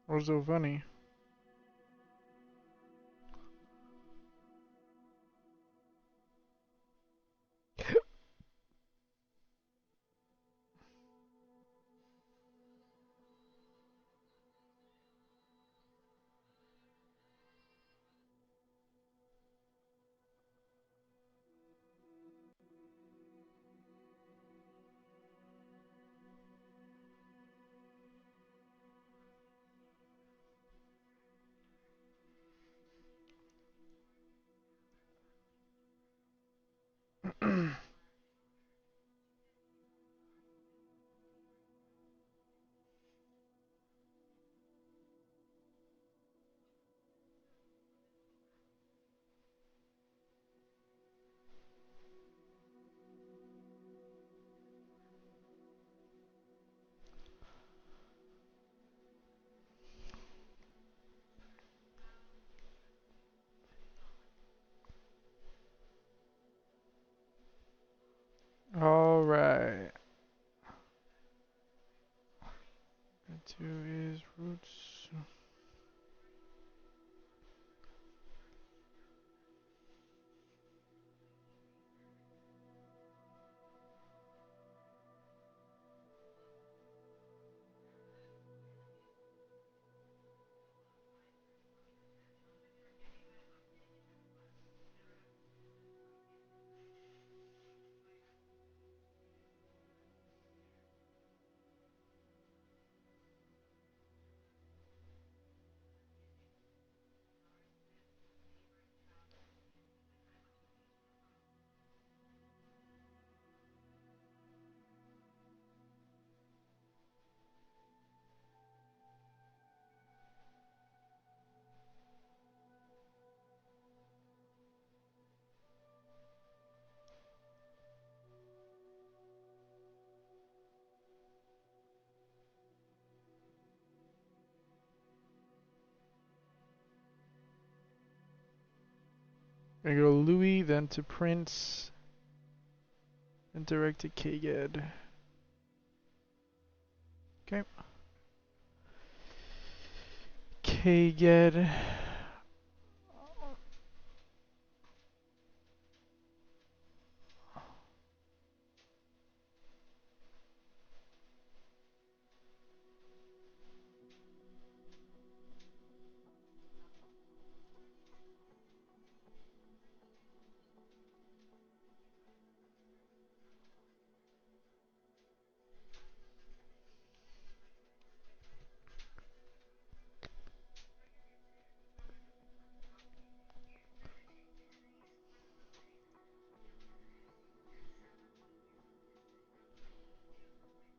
What's so funny? All right. Two is roots. Gonna go Louis, then to Prince, then direct to Kaged. Okay. Kaged.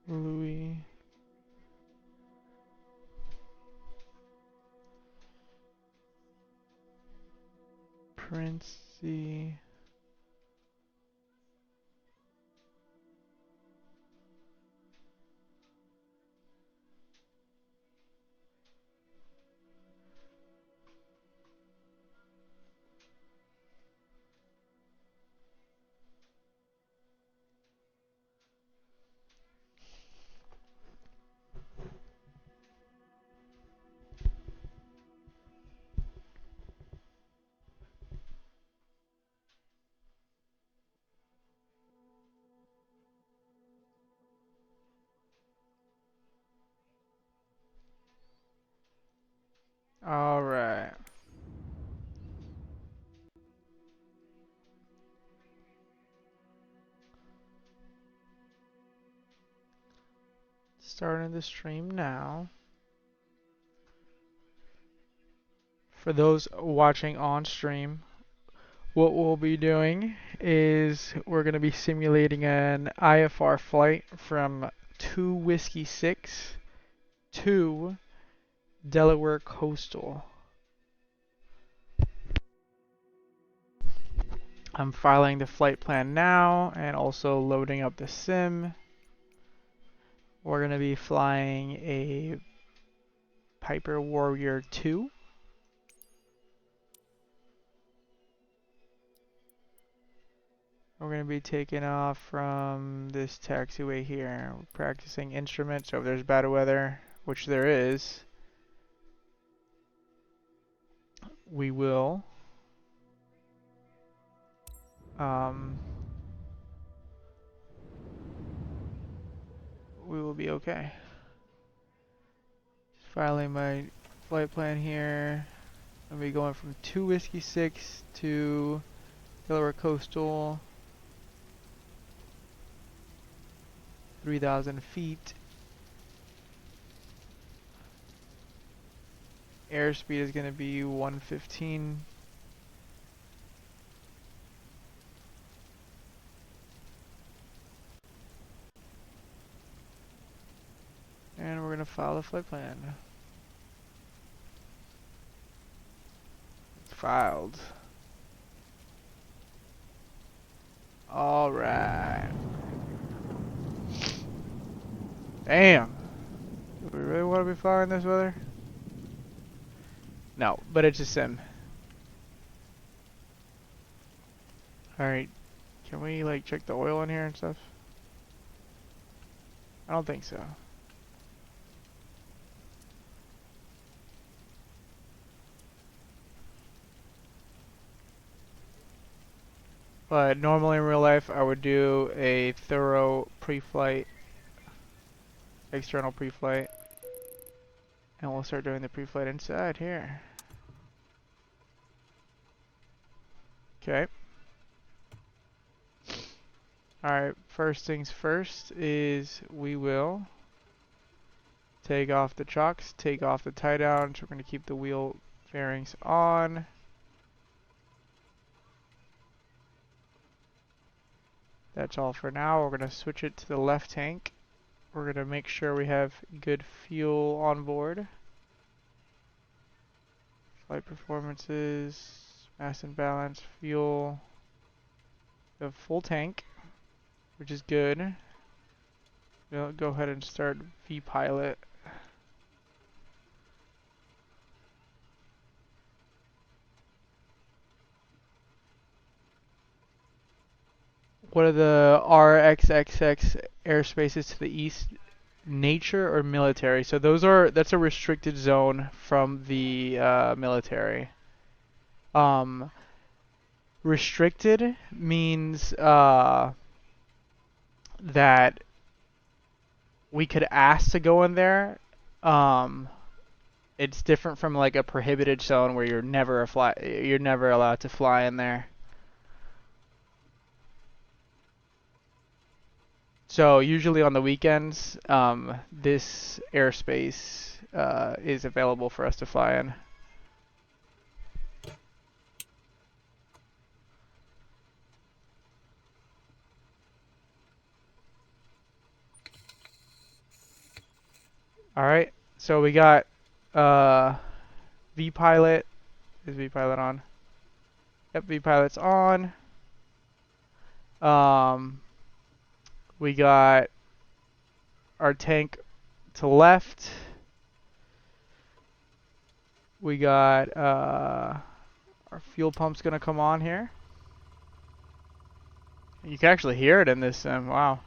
Louis. Princey. All right. Starting the stream now. For those watching on stream, what we'll be doing is we're going to be simulating an IFR flight from 2 Whiskey 6 to Delaware Coastal. I'm filing the flight plan now and also loading up the sim. We're going to be flying a Piper Warrior 2. We're going to be taking off from this taxiway here, practicing instruments. So if there's bad weather, which there is, we will be okay. Just filing my flight plan here. I'll be going from 2 Whiskey 6 to Delaware Coastal, 3,000 feet. Airspeed is going to be 115. And we're going to file the flight plan. It's filed. Alright. Damn. Do we really want to be flying this weather? No, but it's a sim. Alright. Can we like check the oil in here and stuff? I don't think so. But normally in real life I would do a thorough pre-flight, external pre-flight. And we'll start doing the pre-flight inside here. Okay. Alright, first things first is we will take off the chocks, take off the tie downs. We're going to keep the wheel fairings on. That's all for now. We're going to switch it to the left tank. We're going to make sure we have good fuel on board. Flight performances, mass and balance, fuel. We have full tank, which is good. We'll go ahead and start V-Pilot. What are the RXXX airspaces to the east? Nature or military? So that's a restricted zone from the military. Restricted means that we could ask to go in there. It's different from like a prohibited zone where you're never allowed to fly in there. So usually on the weekends, this airspace is available for us to fly in. Alright, so we got V-Pilot. Is V-Pilot on? Yep, V-Pilot's on. We got our tank to left. We got our fuel pump's gonna come on here. You can actually hear it in this sim, wow.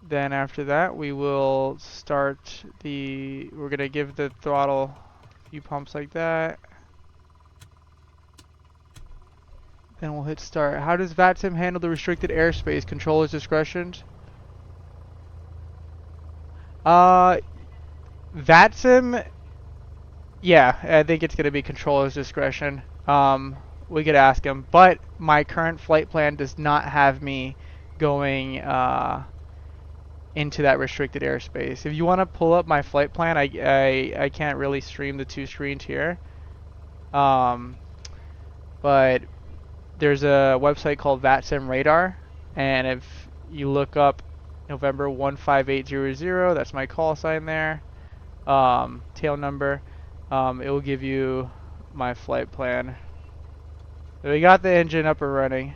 Then after that we will start we're gonna give the throttle a few pumps like that. Then we'll hit start. How does VATSIM handle the restricted airspace? Controller's discretion? VATSIM, yeah, I think it's gonna be controller's discretion. We could ask him, but my current flight plan does not have me going into that restricted airspace. If you want to pull up my flight plan, I can't really stream the two screens here. But there's a website called VATSIM Radar, and if you look up November 15800, that's my call sign there, tail number, it will give you my flight plan. So we got the engine up and running.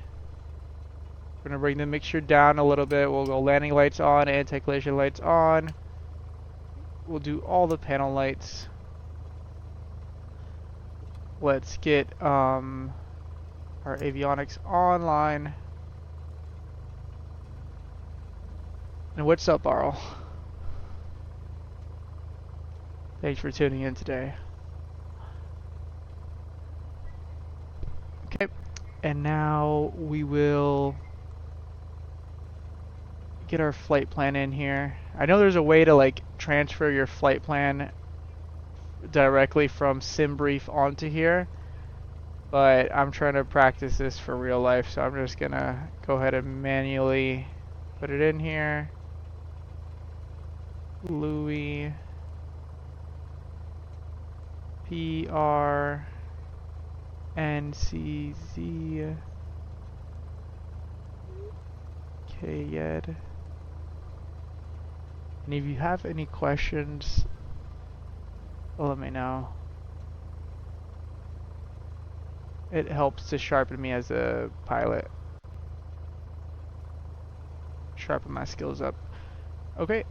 We're gonna bring the mixture down a little bit. We'll go landing lights on, anti-collision lights on. We'll do all the panel lights. Let's get our avionics online. And what's up, Arl? Thanks for tuning in today. And now we will get our flight plan in here. I know there's a way to like transfer your flight plan directly from SimBrief onto here, but I'm trying to practice this for real life, so I'm just gonna go ahead and manually put it in here. Louis PR NCZ KYED. And if you have any questions, let me know. It helps to sharpen me as a pilot. Sharpen my skills up. Okay,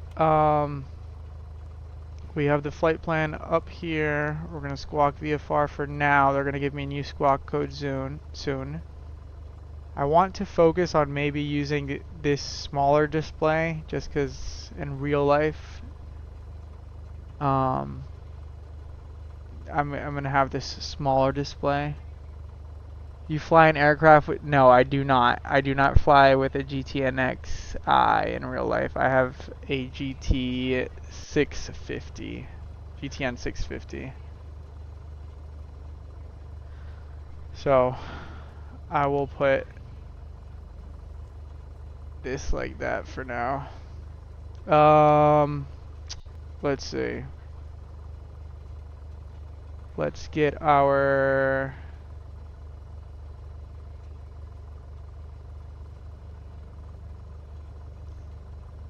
we have the flight plan up here. We're gonna squawk VFR for now. They're gonna give me a new squawk code soon. I want to focus on maybe using this smaller display just because in real life, I'm gonna have this smaller display. You fly an aircraft with? No, I do not. I do not fly with a GTNX-I in real life. I have a GT 650. GTN 650. So I will put this like that for now. Let's see. Let's get our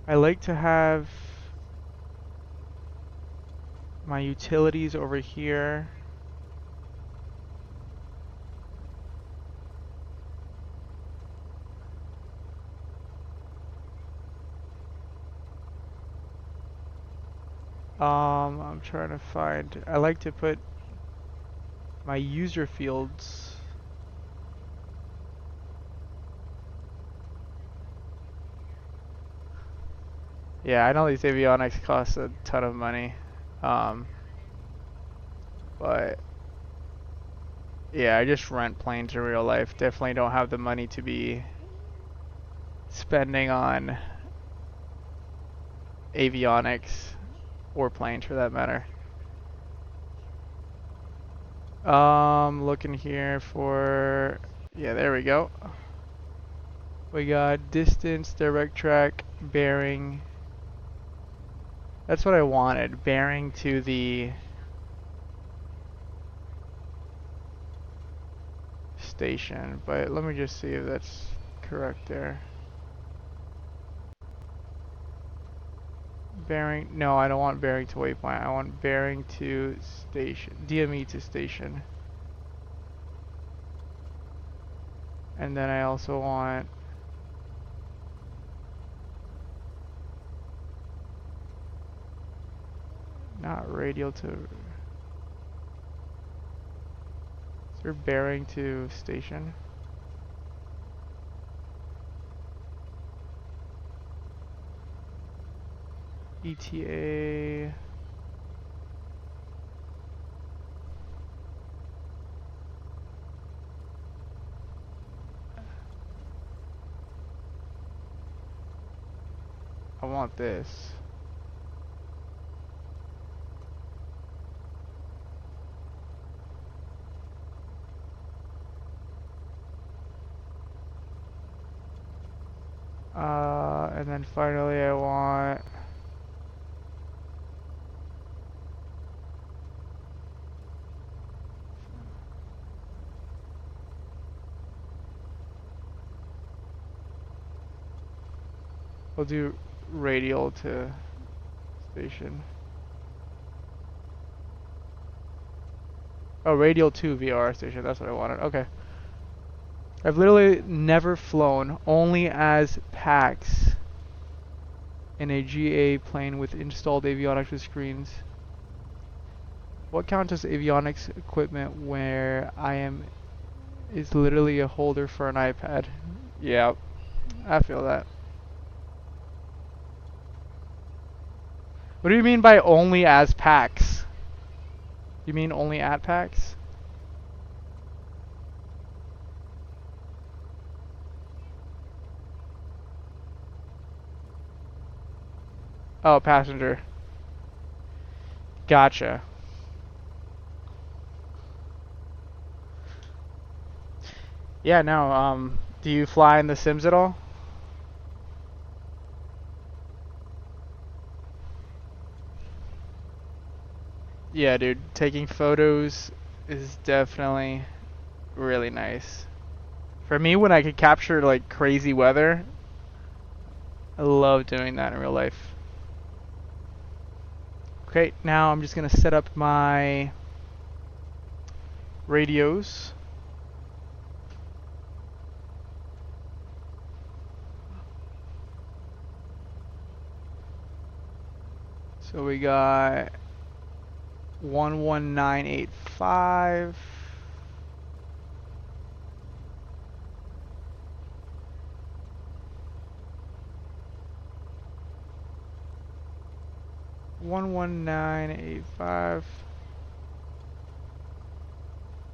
I like to have my utilities over here. I'm trying to find, I like to put my user fields. Yeah, I know these avionics cost a ton of money. But yeah, I just rent planes in real life. Definitely don't have the money to be spending on avionics or planes for that matter. Looking here for, yeah, there we go. We got distance, direct track, bearing. That's what I wanted, bearing to the station, but let me just see if that's correct there. Bearing, no, I don't want bearing to waypoint. I want bearing to station, DME to station. And then I also want not radial to, is there bearing to station? ETA. I want this. And then finally I want we'll do radial to station. Oh, radial to VR station, that's what I wanted. Okay. I've literally never flown, only as PAX in a GA plane with installed avionics with screens. What counts as avionics equipment where I am is literally a holder for an iPad? Yeah, I feel that. What do you mean by only as PAX? You mean only at PAX? Oh, passenger. Gotcha. Yeah, no, do you fly in the Sims at all? Yeah, dude, taking photos is definitely really nice. For me, when I could capture like crazy weather, I love doing that in real life. Okay, now I'm just gonna set up my radios. So we got 11985.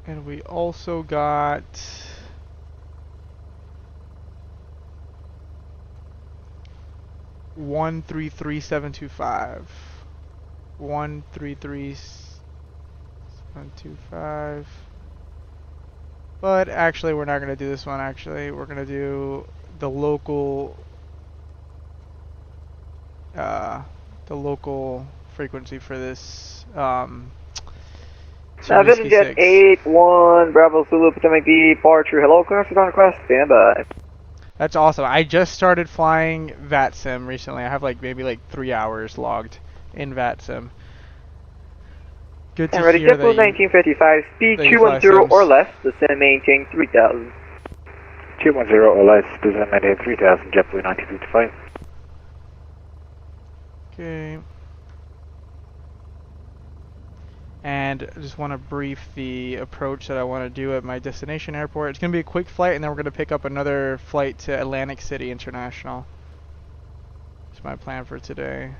And we also got 133,725. 133,725. But actually, we're not gonna do this one. Actually, we're gonna do the local, uh, the local frequency for this. 2 Whiskey Jet 6. 8-1 Bravo Zulu Potomac departure. Hello, clearance on request. Stand by. That's awesome. I just started flying VATSIM recently. I have like maybe like 3 hours logged in VATSIM. Good to And ready, hear JetBlue that 1955, speed that you fly 210 or Sims. less, descend maintain 3000. 210 or less, descend maintain 3000, JetBlue 1955. Okay. And I just want to brief the approach that I want to do at my destination airport. It's going to be a quick flight, and then we're going to pick up another flight to Atlantic City International. That's my plan for today.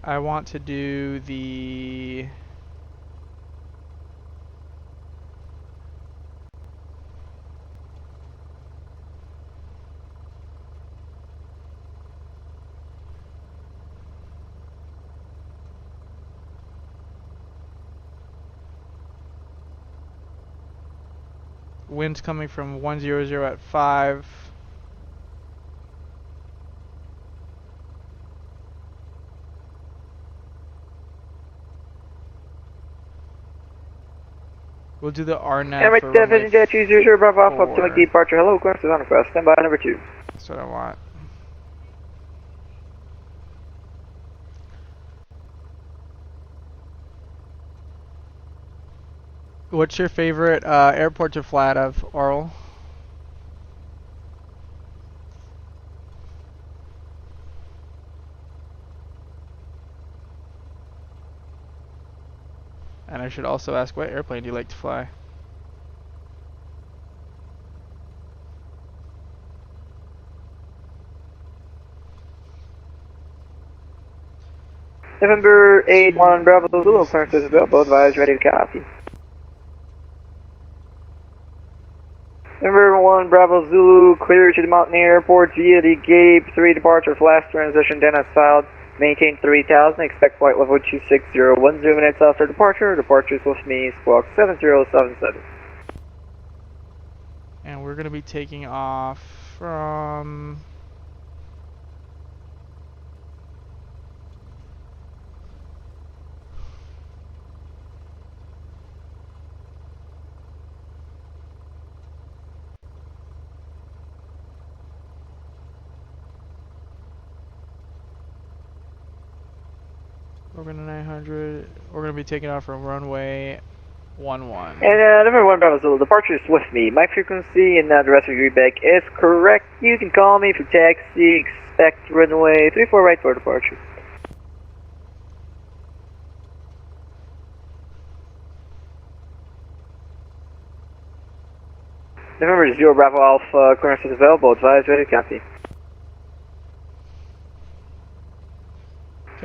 I want to do the... Winds coming from 100 at 5. We'll do the RNAV for runway Jet 200 Bravo Alpha 4. Potomac departure. Hello, clearance on request. Stand by number 2. That's what I want. What's your favorite airport to fly out of, Oral? And I should also ask, what airplane do you like to fly? November 8-1 Bravo Zulu, clearance is available. Advise ready to copy. November 1 Bravo Zulu, clear to the Mountain Airport via the Gate 3 departure, flash transition, then as filed. Maintain 3000, expect flight level 26010 minutes after departure. Departures with me, squawk 7077. And we're going to be taking off from... We're going to 900. We're going to be taking off from runway 11. And November 1 Bravo Zulu, departure is with me. My frequency and the rest of your feedback is correct. You can call me for taxi. Expect runway 34 right for departure. November 0 Bravo Alpha, clearance is available. Advise ready to copy.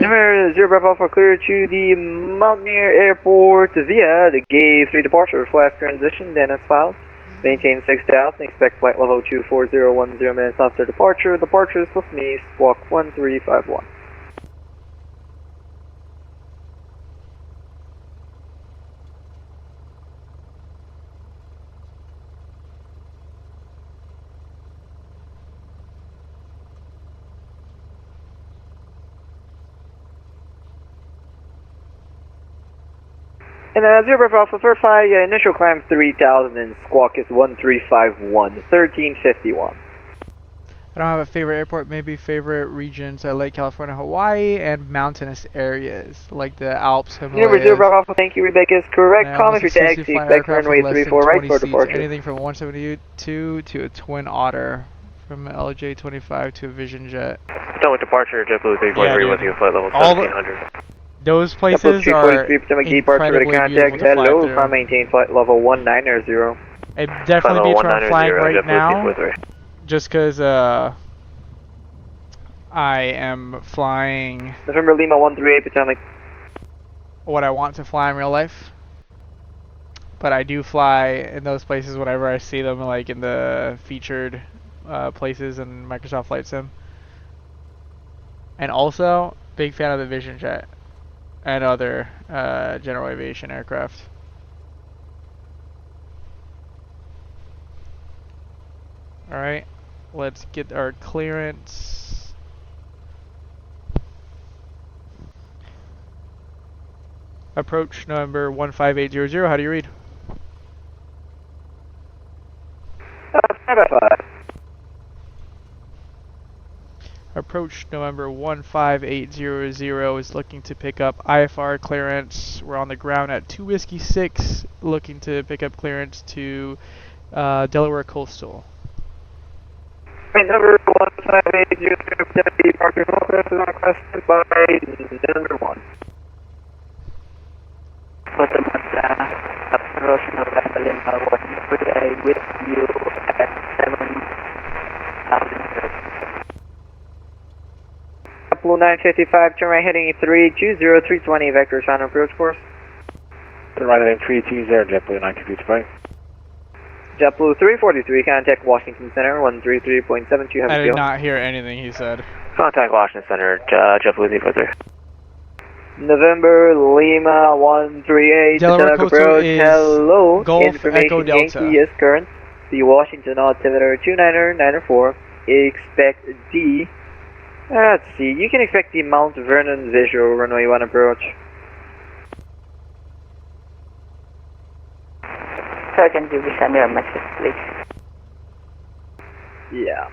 November 0 Bravo Alpha, clear to the Mountaineer Airport via the Gate 3 departure, flash transition, then as filed. Maintain 6,000, expect flight level 24010 minutes after departure. Departure is with me, squawk 1351. And Zero Bravo Alpha, verify initial climb 3000 and squawk is 1351, 1351. I don't have a favorite airport, maybe favorite regions. I like California, Hawaii, and mountainous areas like the Alps, Number 0 Himalayas. Bravo Alpha, thank you, Rebecca is correct. Now, Call almost me for taxi, flying expect aircraft runway with less than 34 right 20 for seats. departure. Anything from 172 to a Twin Otter, from LJ25 to a Vision Jet. Done with departure, JetBlue 343 with you, flight level All the- 1700. Those JetBlue places are 243, Potomac departure ready incredibly contact. beautiful to fly Hello, through. climb maintain flight level 1900. It'd Flight definitely level beats where I'm flying 190, right JetBlue now, 243. just because I am flying November Lima 138, Potomac. what I want to fly in real life. But I do fly in those places whenever I see them, like in the featured places in Microsoft Flight Sim. And also, big fan of the Vision Jet and other general aviation aircraft. Alright, let's get our clearance. Approach November 15800, how do you read? 5 Approach November 15800 is looking to pick up IFR clearance. We're on the ground at 2 Whiskey 6, looking to pick up clearance to Delaware Coastal. Number 15800, departure Northwest is requested by number 1. Approach November Lima 138 with you at 7,000 feet. Blue 955, turn right heading 320, 320, vector sign approach course. Turn right heading 320, JetBlue 925. JetBlue 343, contact Washington Center 133.72, have I a did go. not hear anything he said. Contact Washington Center, JetBlue 343. November Lima 138, Delaware Potomac Coastal approach, is hello, Golf information Echo Delta. Yankee is current, the Washington altimeter 2994, expect D. Let's see, you can expect the Mount Vernon visual runway 1 approach. Sir, can you send me a message, please? Yeah.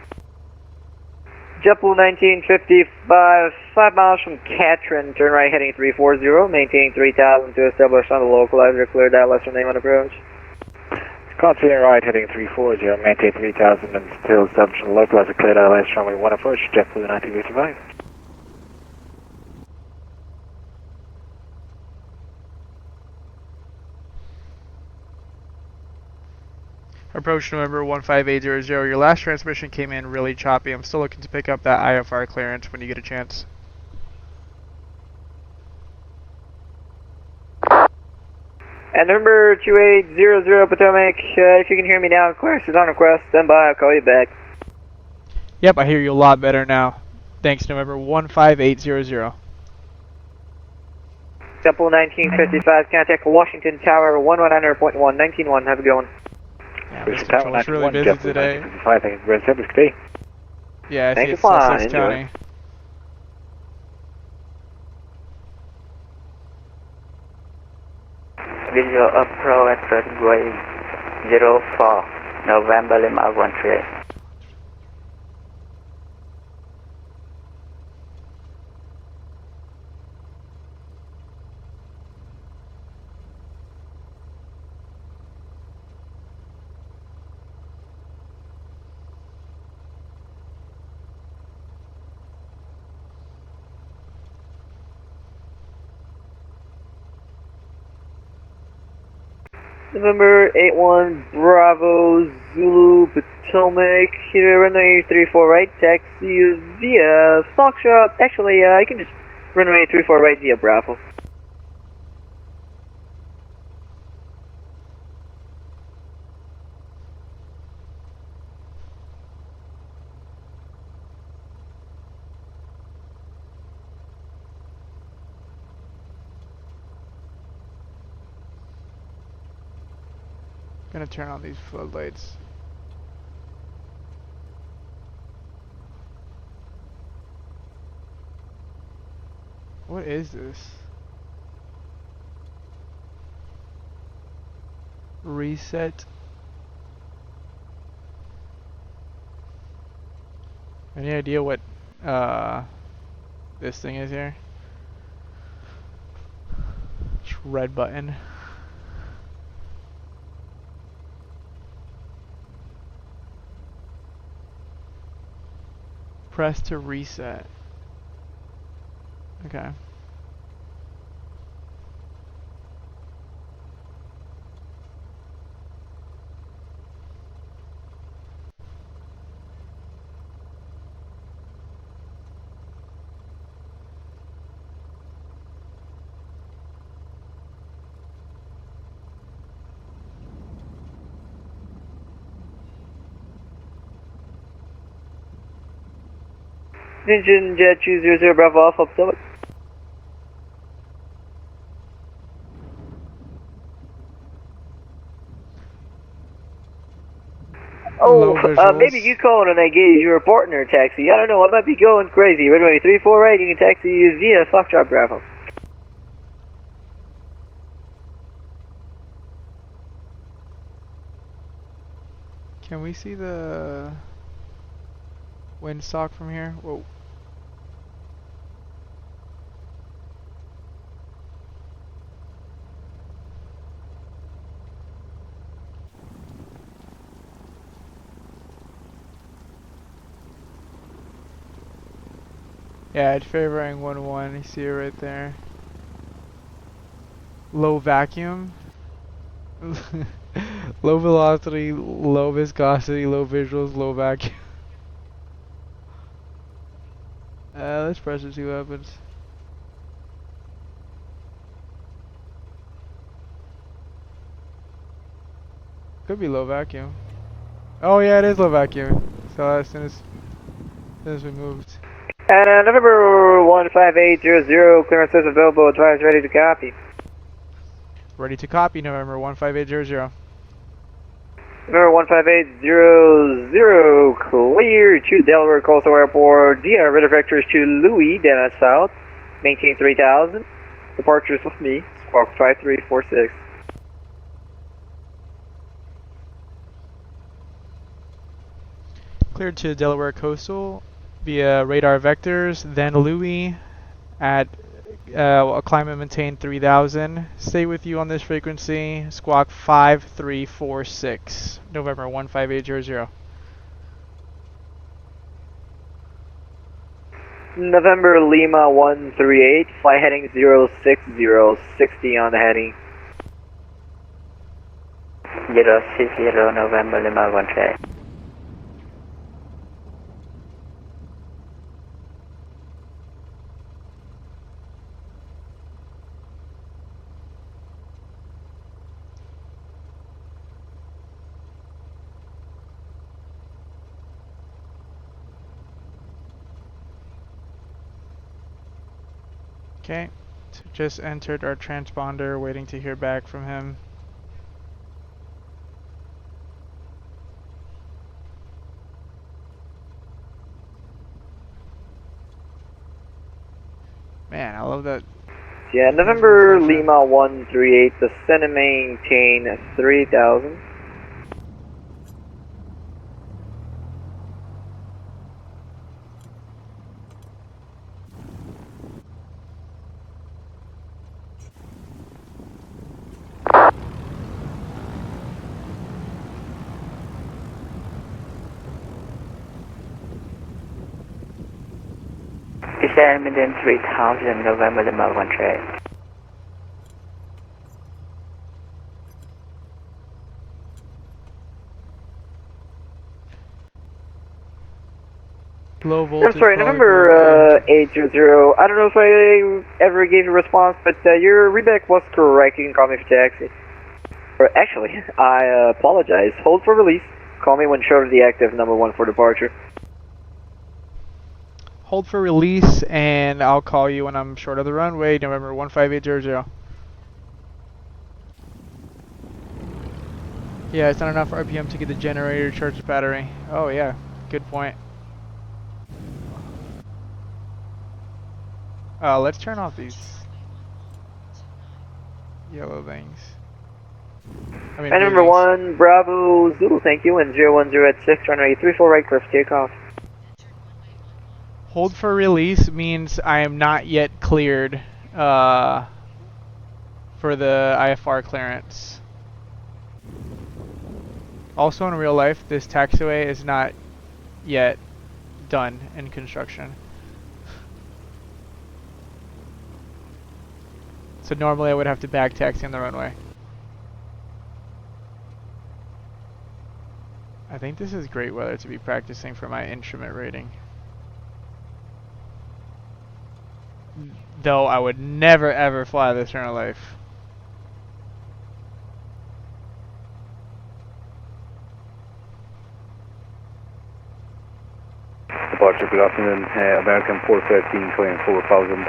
JetBlue 1955, 5 miles from Katrin, turn right heading 340, maintain 3000 to establish on the localizer, clear Dallas from name on approach. Continue right heading 340, maintain 3000 and still establish on the localizer, clear Dallas runway 1 approach, JetBlue 1955. Approach November 15800, your last transmission came in really choppy. I'm still looking to pick up that IFR clearance when you get a chance. And number 2800 Potomac, if you can hear me now, clearance is on request, stand by, I'll call you back. Yep, I hear you a lot better now. Thanks, November 15800. JetBlue 1955, contact Washington Tower 119.1, 19.1, have a good one. Yeah, this control's really busy today. I think it's very simple, Steve. Yeah, I Thank see you, it's still fine, 6 enjoy. County. Visual approach at runway 04, November Lima 138. November 81 Bravo Zulu Potomac, runway 34 right, taxi via Foxtrot. Actually, I can just runway 34 right via Bravo. Gonna turn on these floodlights. What is this? Reset. Any idea what this thing is here? It's red button. Press to reset. Okay. Engine Jet 200 Bravo Alpha, Public. Low Oh, visuals. maybe you called and I gave you a partner taxi. I don't know, I might be going crazy. Runway 348, you can taxi via Foxtrot Bravo. Can we see the windsock from here? Whoa. Yeah, it's favoring 1-1. You see it right there. Low vacuum. Low velocity, low viscosity, low visuals, low vacuum. Let's press it, see what happens. Could be low vacuum. Oh yeah, it is low vacuum. So as soon as we moved. And November 15800, clearance is available, advise ready to copy. Ready to copy, November 15800. November 15800, clear to Delaware Coastal Airport, via radar vectors to Louis, Dennis South, maintain 3000, departures with me, squawk 5346. Cleared to Delaware Coastal via radar vectors, then Louis at climb and maintain 3000. Stay with you on this frequency, squawk 5346, November 15800. November Lima 138, flight heading 060, on the heading. 060 November Lima 138. Okay, so just entered our transponder, waiting to hear back from him. Man, I love that. Yeah, November Lima 138, descend and maintain 3000. Descend within 3000 November Lima 138. Low voltage. I'm sorry, November 800, I don't know if I ever gave you a response, but your readback was correct. You can call me for taxi. Or actually, I apologize. Hold for release. Call me when short of the active number 1 for departure. Hold for release, and I'll call you when I'm short of the runway, November 15800. Yeah, it's not enough RPM to get the generator to charge the battery. Oh yeah, good point. Let's turn off these yellow things. I mean, And blue number things. 1, Bravo Zulu, thank you, and 010 at 6, runway 34 right, clear for takeoff. Hold for release means I am not yet cleared for the IFR clearance. Also in real life, this taxiway is not yet done in construction. So normally I would have to back taxi on the runway. I think this is great weather to be practicing for my instrument rating. Though I would never ever fly this in real life. Departure, good afternoon. American 413, clearing 4000.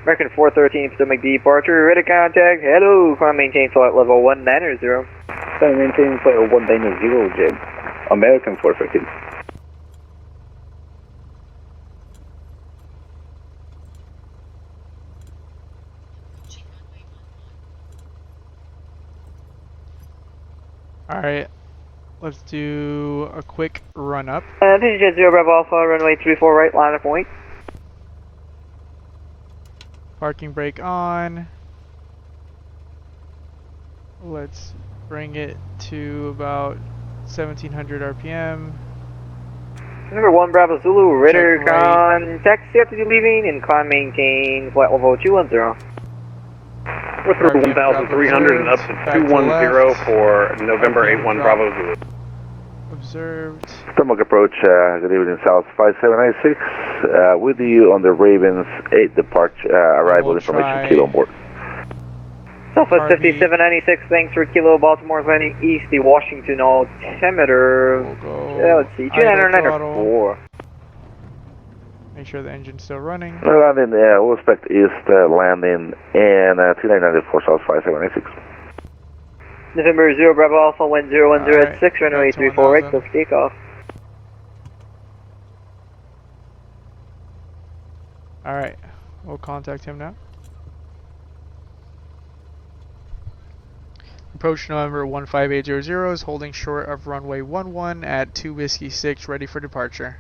American 413, Potomac departure, ready to contact. Hello, climb maintain flight level 19 0. Climb maintain flight 190, Jim. American 413. Alright, let's do a quick run up. This is Jet 0 Bravo Alpha, runway 34 right, line of point. Parking brake on. Let's bring it to about 1700 RPM. Number 1 Bravo Zulu, radar Check right. contact, after you leaving, and climb maintain flight level 210. We're through RPM 1,300 and up to back to 210 left. for November RPM 81 drop. Bravo Zulu. Observed. Stomach approach, good evening, South 5796. With you on the Ravens 8 departure, arrival We'll information, try- kilo on board. Southwest Pardon me. 5796, thanks for Kilo, Baltimore landing east, the Washington altimeter. We'll go Let's see, idle 2994. Make sure the engine's still running. Landing, we'll expect east landing in 2994 South 5796. November 0 Bravo Alpha, wind 010 at Alright, 6, runway back to 34 right, 1000. clear for takeoff. Alright, we'll contact him now. Approach November 15800 is holding short of runway 11 at 2 Whiskey 6, ready for departure.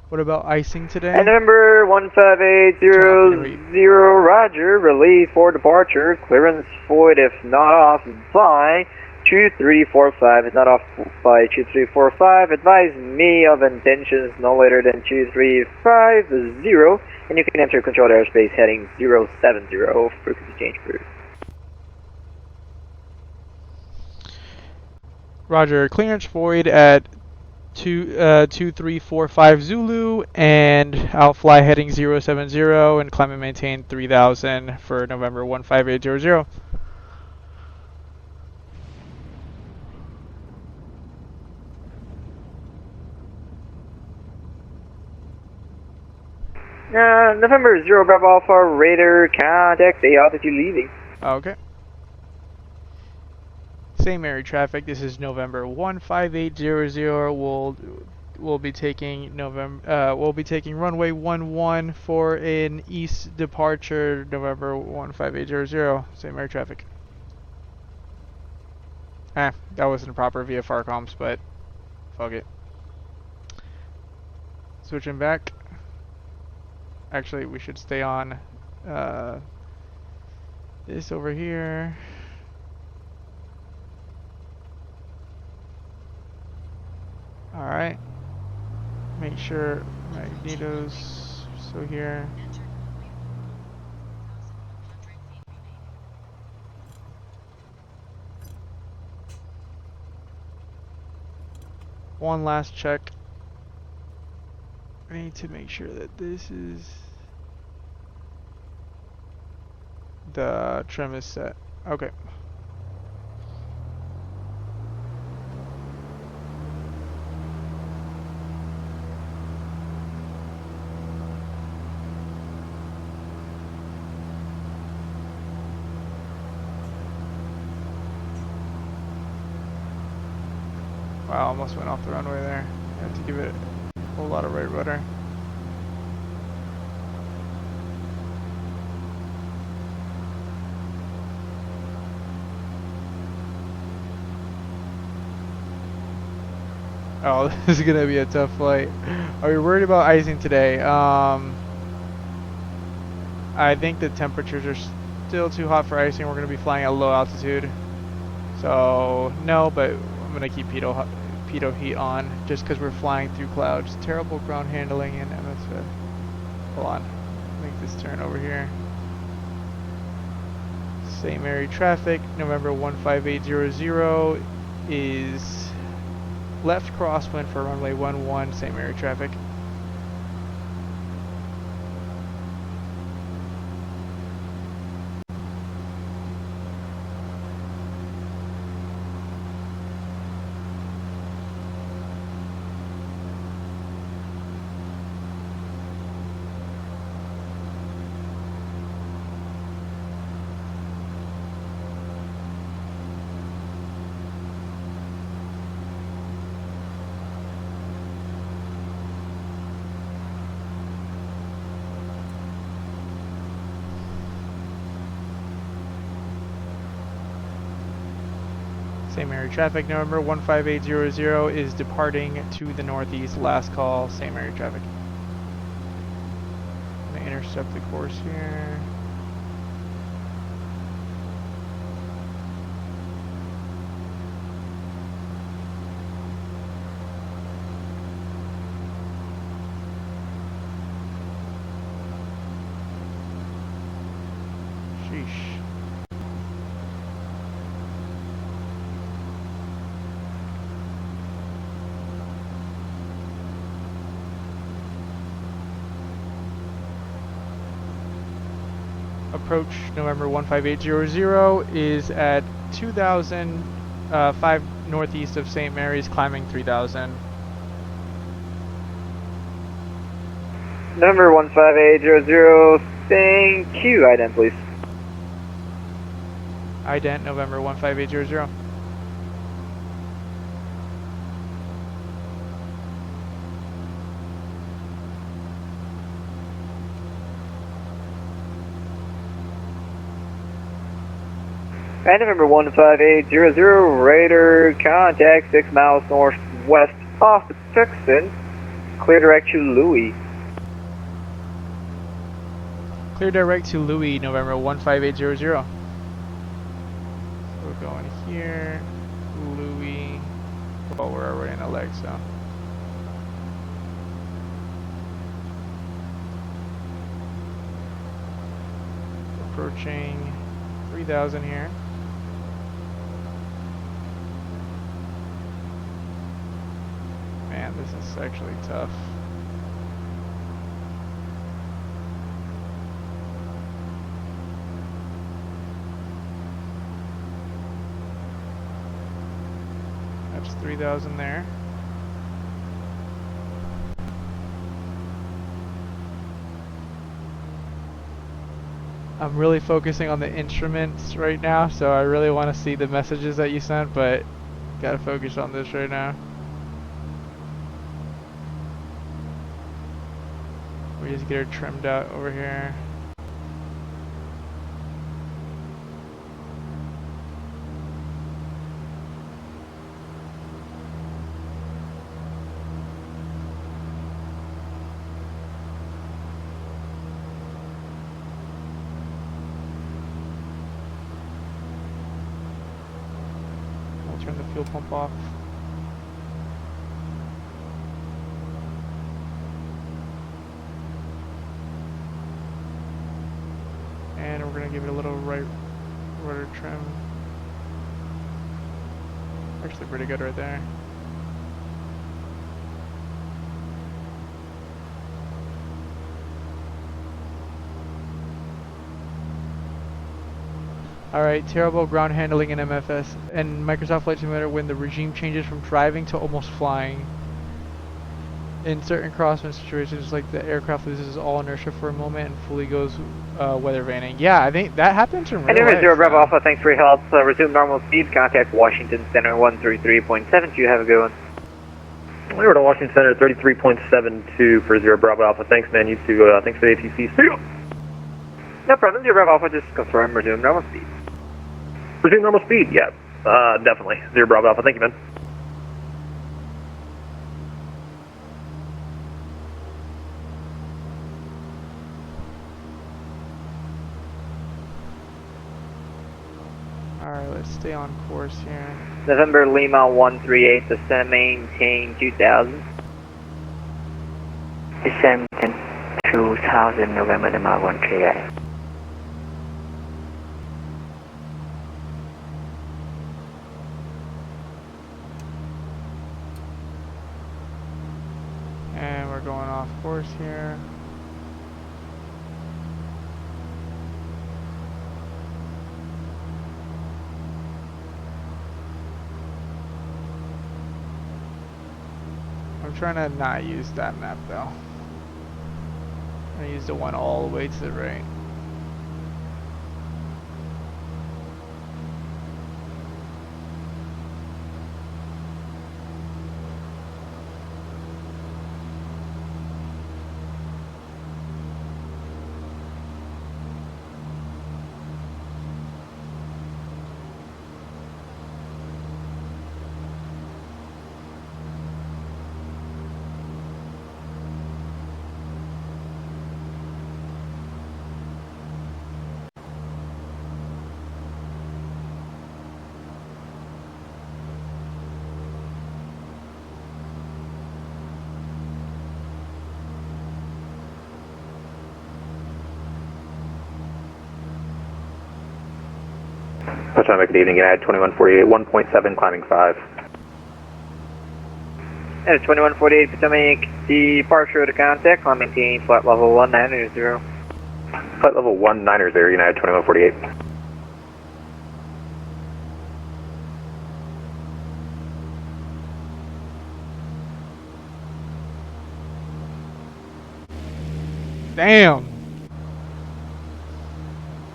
What about icing today? And November 15800, Roger, release for departure, clearance void if not off by 2345, if not off by 2345, advise me of intentions no later than 2350, and you can enter controlled airspace heading 070, frequency change crew. Roger, clearance void at 2345 Zulu, and I'll fly heading 070 and climb and maintain 3000 for November 15800. November 0 Bravo Alpha, radar contact, the altitude leaving. Okay. Same area traffic. This is November 15800. We'll be taking runway 11 for an east departure. November 15800. Same area traffic. That wasn't proper VFR comms, but fuck it. Switching back. Actually, we should stay on this over here. Alright. Make sure magneto's so here. One last check. I need to make sure that this is the trim is set. Okay. Wow, almost went off the runway there. I had to give it a whole lot of right rudder. Oh, this is gonna be a tough flight. Are you worried about icing today? I think the temperatures are still too hot for icing. We're gonna be flying at low altitude. So, no, but I'm gonna keep pitot heat on just because we're flying through clouds. Terrible ground handling and MSF. Hold on, make this turn over here. St. Mary traffic, November 15800 is left crosswind for runway 11, St. Mary traffic. St. Mary traffic, November 15800 is departing to the northeast. Last call, St. Mary traffic. I'm gonna intercept the course here. Sheesh. Approach November 15800 is at 2005 northeast of St. Mary's, climbing 3000. Number 15800, thank you. Ident, please. Ident, November 15800. And November 15800, radar contact 6 miles northwest off the Tucson. Clear direct to Louis. Clear direct to Louis, November 15800. We're going here, Louis. Well, we're already in a leg, so. Approaching 3000 here. Man, this is actually tough. That's 3000 there. I'm really focusing on the instruments right now, so I really want to see the messages that you sent, but gotta focus on this right now. We just get her trimmed out over here. We'll turn the fuel pump off. And we're gonna give it a little right rudder trim. Actually pretty good right there. Alright, terrible ground handling in MFS and Microsoft Flight Simulator when the regime changes from driving to almost flying. in certain crosswind situations, like the aircraft loses all inertia for a moment and fully goes weather vaning. Yeah, I think that happens in real Anyway, life. 0 Bravo Alpha, thanks for your help. Resume normal speed, contact Washington Center 133.72, have a good one. We're to Washington Center 33.72 for 0 Bravo Alpha. Thanks, man. You too. Thanks for the ATC. See you. No problem, 0 Bravo Alpha, just confirm resume normal speed. Resume normal speed, yeah. Definitely. 0 Bravo Alpha. Thank you, man. Alright, let's stay on course here. November Lima 138, descend maintain 2000. Descend 2000 November Lima 138. And we're going off course here. I'm trying to not use that map though. I'm gonna use the one all the way to the right. Potomac, good evening. United 2148, 1.7, climbing 5. And 2148 Potomac, departure to contact, climb maintain flight level 190. Flight level 190, United 2148. Damn!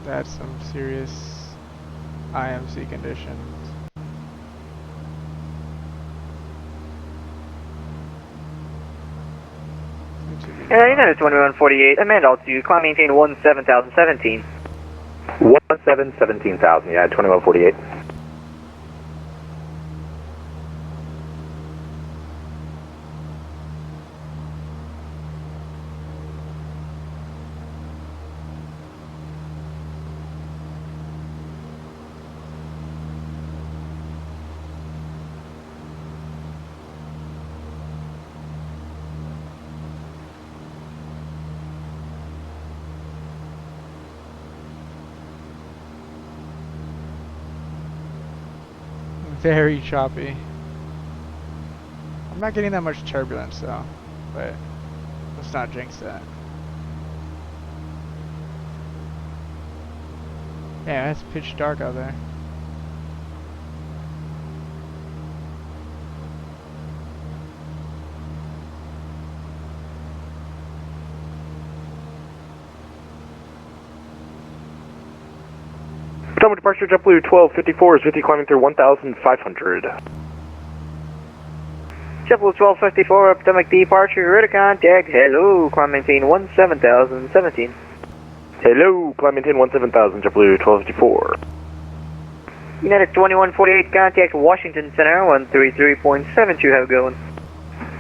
That's some serious IMC conditions. United 2148, amend altitude, climb maintain 17,017. 17,000, yeah, 2148. Very choppy. I'm not getting that much turbulence though, but let's not jinx that. Yeah, it's pitch dark out there. Potomac departure, JetBlue 1254 is with you, climbing through 1,500. JetBlue 1254, Potomac departure, ready to contact, hello, climb maintain 17,017. Hello, climb maintain 17,000, JetBlue 1254. United 2148, contact Washington Center 133.72, have a good one.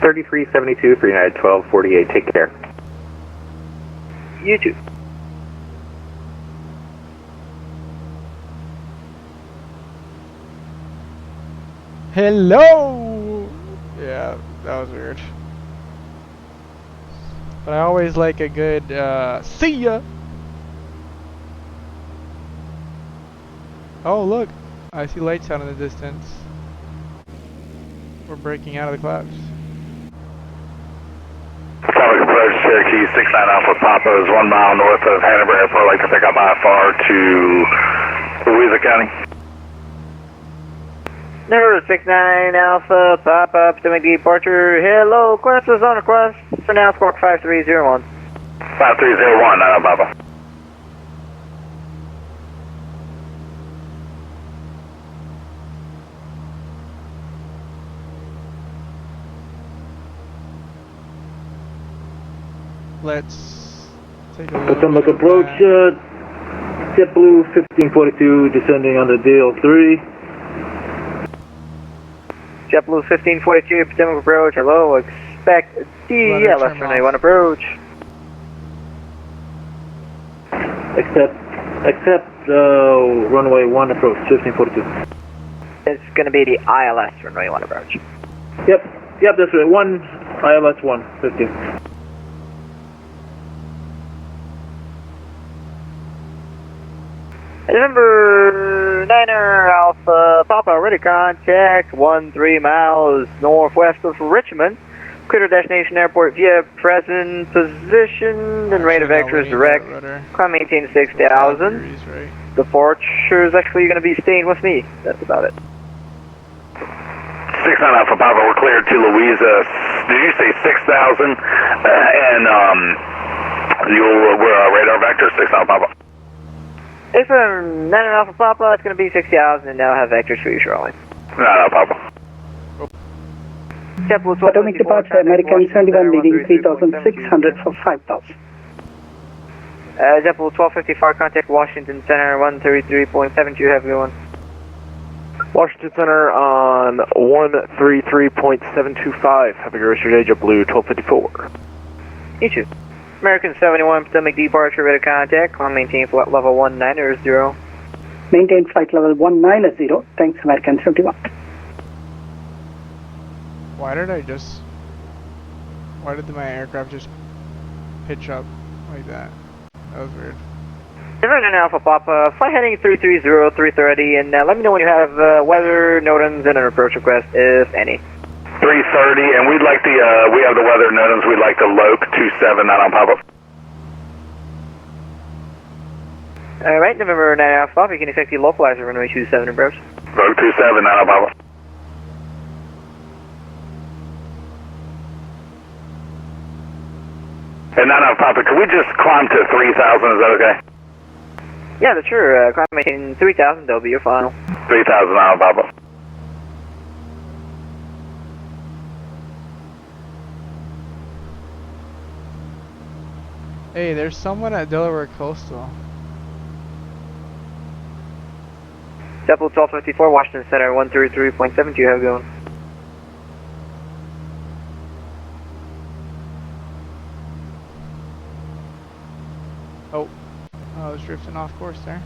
3372 for United 1248, take care. You too. Hello! Yeah, that was weird. But I always like a good, see ya! Oh, look! I see lights out in the distance. We're breaking out of the clouds. Potomac approach Cherokee 69 Alpha Papa is 1 mile north of Hanover Airport. Like to pick up IFR to Louisa County. Number 69 Alpha, pop up to make departure. Hello, Quest is on request. For now, squawk 5301. 5301, 9 Alpha Papa. Let's take a look. Potomac approach, JetBlue 1542 descending on the DL3. JetBlue 1542, Potomac approach. Hello, expect DL left runway 1 approach. Accept runway 1 approach, 1542. It's going to be the ILS runway 1 approach. Yep, that's right. 1, ILS 1, 15. Number 9er Alpha Papa, ready contact 13 miles northwest of Richmond. Clear to destination airport via present position and rate of vector is direct. Climb maintain 6,000. Departure is actually going to be staying with me. That's about it. 69 Alpha Papa, we're cleared to Louisa. Did you say 6,000? We're radar vector 6 Alpha Papa. If I'm 9 Alpha Papa, it's going to be 6,000 and now have vectors for you, Charlie. 9 Alpha Papa. Potomac departure, American 71 leading 3,600 for 5,000. JetBlue 1254, contact Washington Center 133.72, have you on? Washington Center on 133.725. Have a good rest of your day, JetBlue 1254. You too. American 71, Potomac departure, ready contact. Climb maintain flight level 190. Maintain flight level 190. Thanks, American 71. Why did my aircraft just pitch up like that? That was weird. November Alpha Papa, flight heading 330, 330, and let me know when you have weather, NOTAMs, and an approach request, if any. 330, and we'd like we have the weather NOTAMs, we'd like the LOC 27, 9 on Papa. Alright, November 9 Alpha Papa, you can expect the localizer runway 27 approach. LOC 27, 9 on Papa. And 9 on Papa, could we just climb to 3,000, is that okay? Yeah, that's sure. Climb maintain 3,000, that'll be your final. 3,000, 9 on Papa. Hey, there's someone at Delaware Coastal. JetBlue 1254, Washington Center 133.72, have a good one. Oh, I was drifting off course there.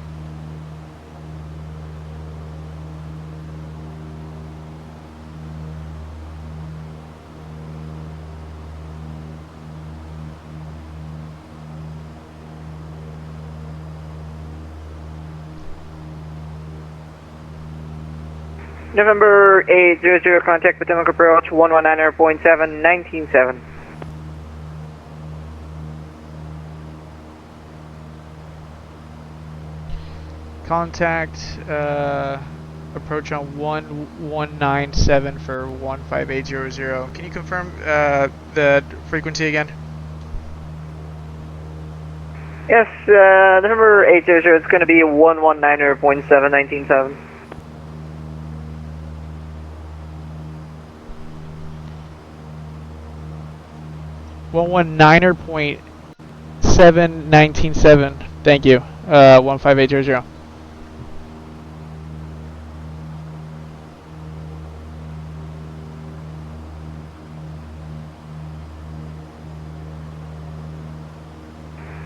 November 800, contact Potomac approach 119.7, 19.7. Contact approach on 1197 for 15800. Can you confirm the frequency again? Yes, November 800, it's going to be 119.7, 19.7. .7, 19.7. Thank you. 15800.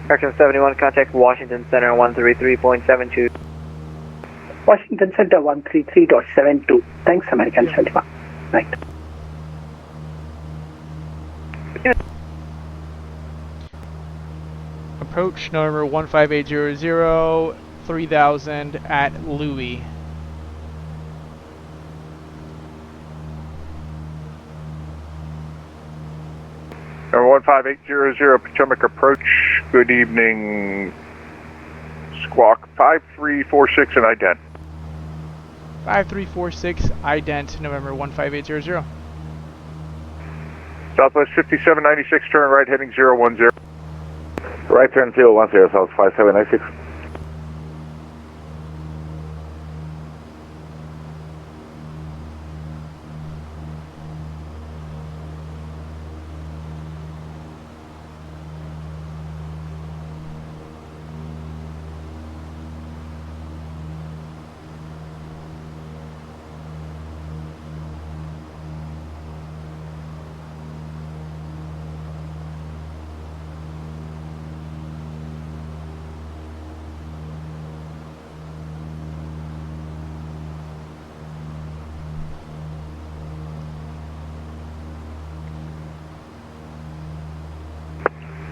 American 71, contact Washington Center 133.72. Washington Center 133.72. Thanks, American 71. Right. Approach number 15800, 3000 at Louis. Number 15800, Potomac approach. Good evening. Squawk 5346 and ident. 5346 ident November 15800. Southwest 5796, turn right heading 010. Right turn 010, South 5796.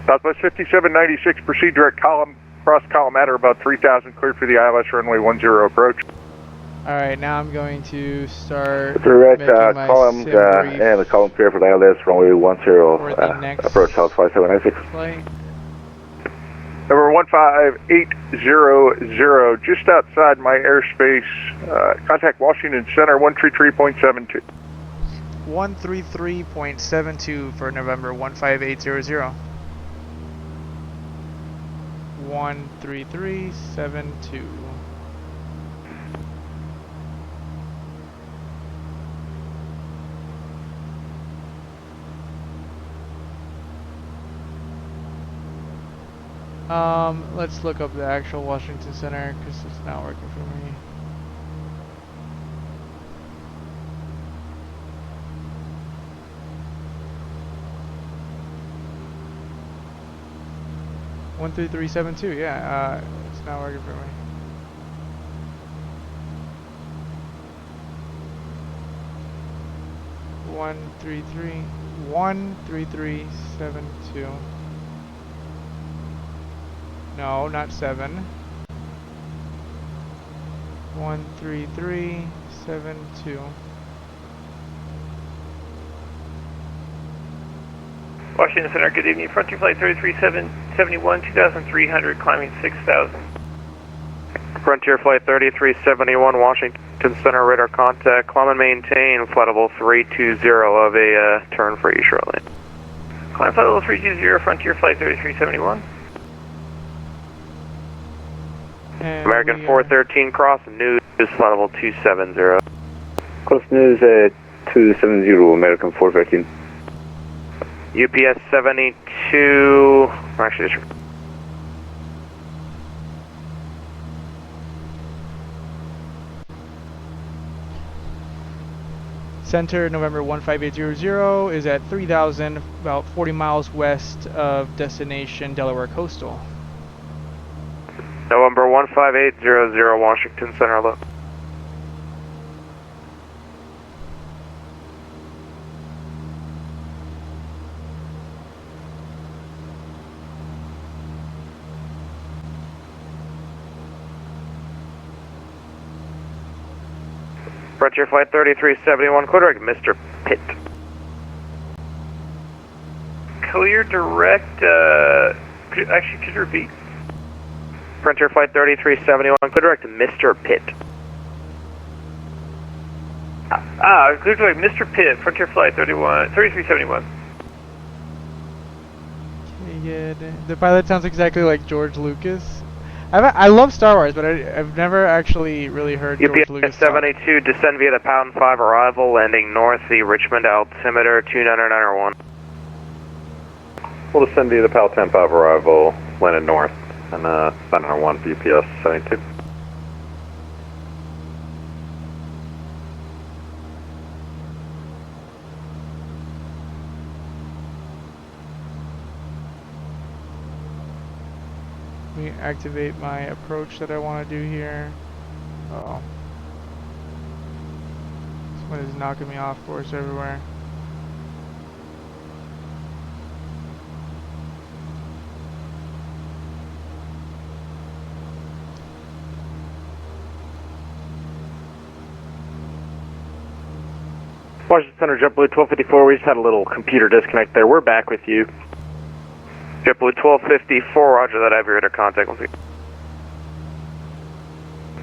Southwest 5796, proceed direct column, cross column matter about 3000, cleared for the ILS runway 10 approach. Alright, now I'm going to start Direct making my column sim brief and the column clear for the ILS runway 10 for the next approach South 5796. flight. Number 15800, just outside my airspace, contact Washington Center 133.72. 133.72 for November 15800. 133.72. Let's look up the actual Washington Center because it's not working for me. One 133.72, yeah, it's not working for me. One three three 133.72. No, not 7. 133.72. Washington Center, good evening. Frontier Flight 3371, 2300, climbing 6000. Frontier Flight 3371, Washington Center, radar contact, climb and maintain, flight level 320 of a turn for you shortly. Climb flight level 320, Frontier Flight 3371. And American 413, cross news, flight level 270. Cross news 270, American 413. UPS 72, actually just Center November 15800 is at 3000, about 40 miles west of destination Delaware Coastal. November 15800, Washington Center, look. Frontier Flight 3371, clear direct, Mr. Pitt. Clear direct, could you repeat? Frontier Flight 3371, clear direct, Mr. Pitt. Clear direct, Mr. Pitt, Frontier Flight 3371. Okay, good. The pilot sounds exactly like George Lucas. I love Star Wars, but I've never actually really heard George Lucas UPS 72, descend via the Pound 5 arrival, landing north the Richmond altimeter 2991. We'll descend via the PAL 10-5 arrival, landed north, and 901 for UPS 72. Let me activate my approach that I want to do here. Uh-oh. This one is knocking me off course everywhere. Washington Center, JetBlue 1254, we just had a little computer disconnect there. We're back with you. JetBlue 1254, roger that, I have your radar contact.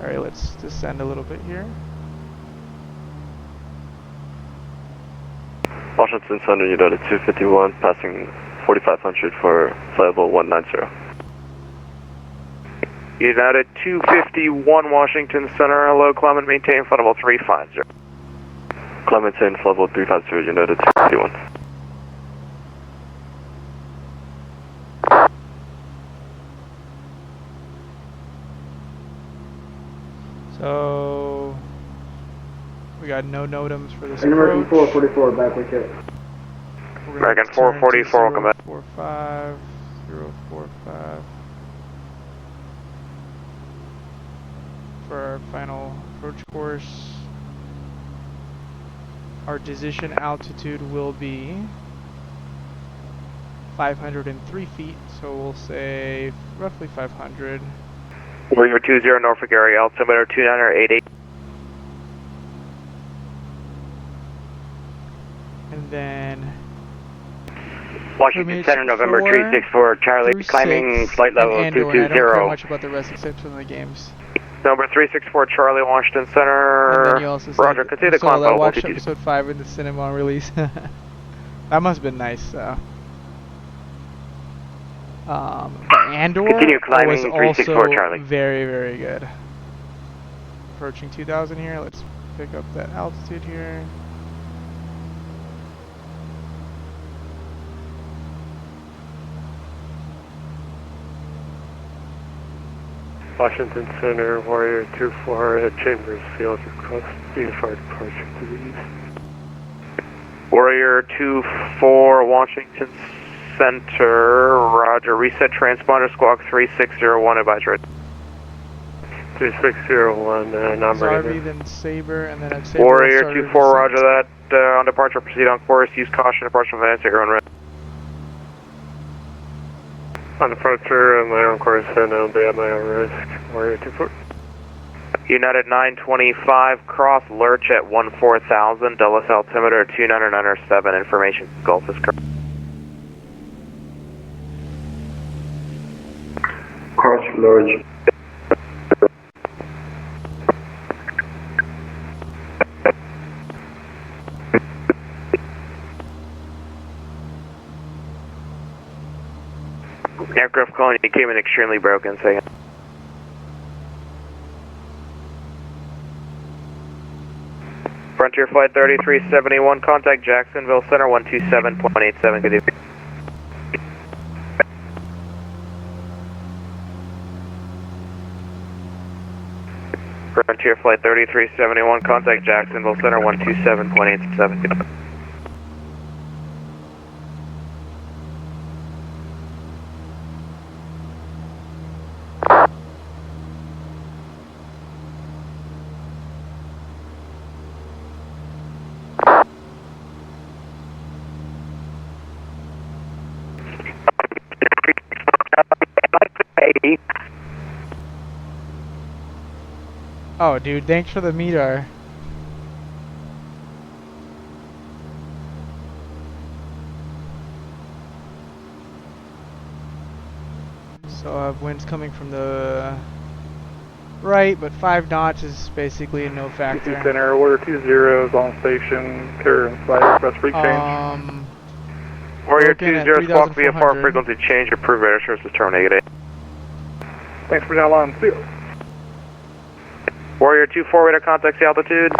Alright, let's descend a little bit here. Washington Center, United 251, passing 4500 for flight level 190. United 251, Washington Center, hello, Clement, maintain flight level 350. Clement, maintain flight level 350, United 251. So we got no NOTAMs for this American approach. 444, back with you. American 444, welcome back. 045, 045. For our final approach course, our decision altitude will be 503 feet, so we'll say roughly 500. Warrior 20, Norfolk area, altimeter 2988. And then Washington Center, November 364, Charlie, climbing flight level 220. I don't care much about the rest except for the games. Number 364, Charlie, Washington Center. And then you also Roger, continue to climb I level watched 222. episode 5 in the cinema release. That must have been nice, though. But Andor Continue climbing, was 364, also Charlie. very, very good. Approaching 2000 here. Let's pick up that altitude here. Washington Center, Warrior 24 at Chambers Field, across IFR departure to the east. Warrior 24, Washington Center, roger, reset transponder, squawk 3601, advisory. 3601, number. Zarby, then Saber, and then at Saber. Warrior 24, roger that, on departure, proceed on course, use caution, departure from Vanessa, you're on red. On departure, on my own course, and I'll be at my own risk. Warrior 24. United 925, cross lurch at 14,000, Dulles altimeter 29907, information Gulf is correct. Cross lurch. Aircraft calling, you came in extremely broken, say. Frontier Flight 3371, contact Jacksonville Center 127.87, good evening. Frontier Flight 3371, contact Jacksonville Center 127.87, good evening. Oh, dude, thanks for the meter. So I have winds coming from the right, but 5 knots is basically a no factor. Center, order 20 is on station, carrier and flight, press free change. Warrior 20, squawk VFR frequency change, approved radar services terminated. Thanks for now on, see you. Warrior 24, radar contact altitude.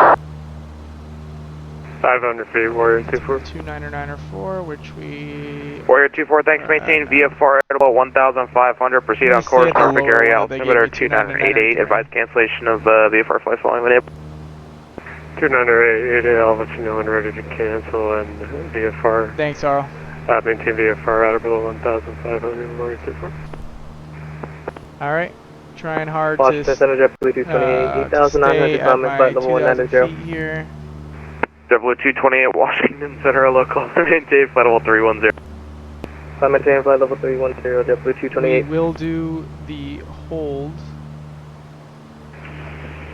500 feet, Warrior 24. 29904, which we... Warrior 24, thanks, maintain VFR at about 1,500, proceed on course, Norfolk area, altimeter 2988, advise cancellation of VFR flight following when able. 2988, I'll let you know when ready to cancel, and VFR. Thanks, Arl. Maintain VFR at below 1,500, Warrior 24. Alright, trying hard Washington Center, JetBlue 228, 8,900, climbing flight level 190. Here. JetBlue 228, Washington Center, local, maintain flight level 310. Maintain flight level 310, JetBlue 228. We will do the hold.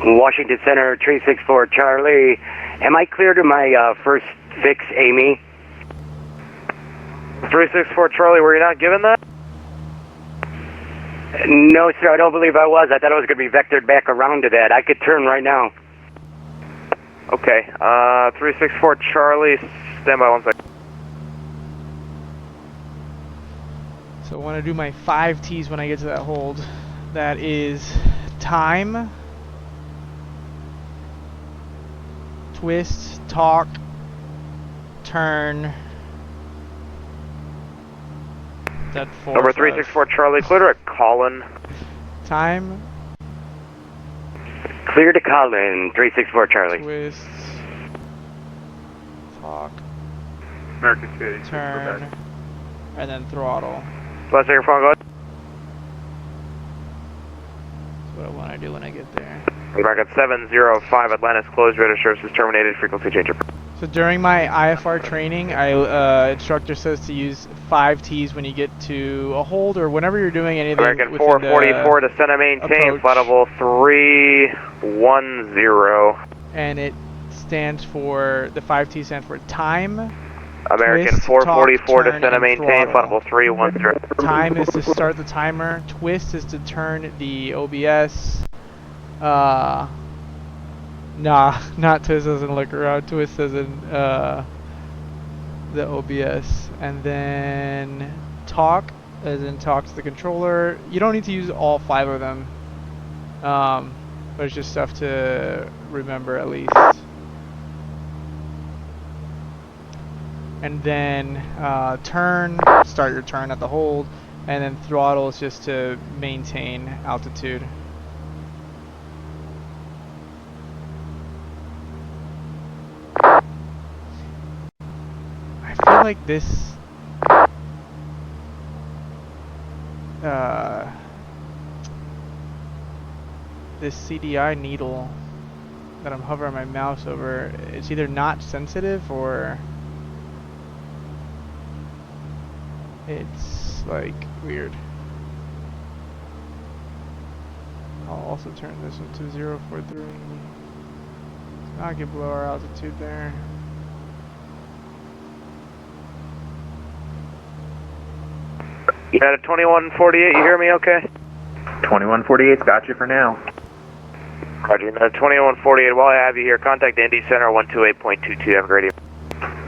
Washington Center, 364, Charlie. Am I clear to my first fix, Amy? 364, Charlie, were you not given that? No, sir, I don't believe I was. I thought I was going to be vectored back around to that. I could turn right now. Okay, 364 Charlie, stand by 1 second. So I want to do my 5 T's when I get to that hold. That is time, twist, talk, turn. That four. Number 364 Charlie, clear to Colin. Time. Clear to Colin, 364 Charlie. Twist. Talk. American City. Turn. And then throttle. Last second phone, go ahead. That's what I want to do when I get there. American 705 Atlantis, closed radar services terminated, frequency change. So during my IFR training, instructor says to use 5 T's when you get to a hold or whenever you're doing anything. American 444 descend and maintain, flight level 310. And it stands for, the 5 T's stand for time. American twist, 444 talk, descend and maintain, flight level 310. Time is to start the timer. Twist is to turn the OBS. Nah, not twist as in look around. Twist as in the OBS. And then talk as in talk to the controller. You don't need to use all 5 of them. But it's just stuff to remember at least. And then turn, start your turn at the hold. And then throttle is just to maintain altitude. I feel like this this CDI needle that I'm hovering my mouse over, it's either not sensitive or it's like weird. I'll also turn this one to 043. Now I can blow our altitude there. You had a 2148, you hear me okay? 2148's got you for now. Roger, 2148, while I have you here, contact Indy Center 128.22, have a great evening.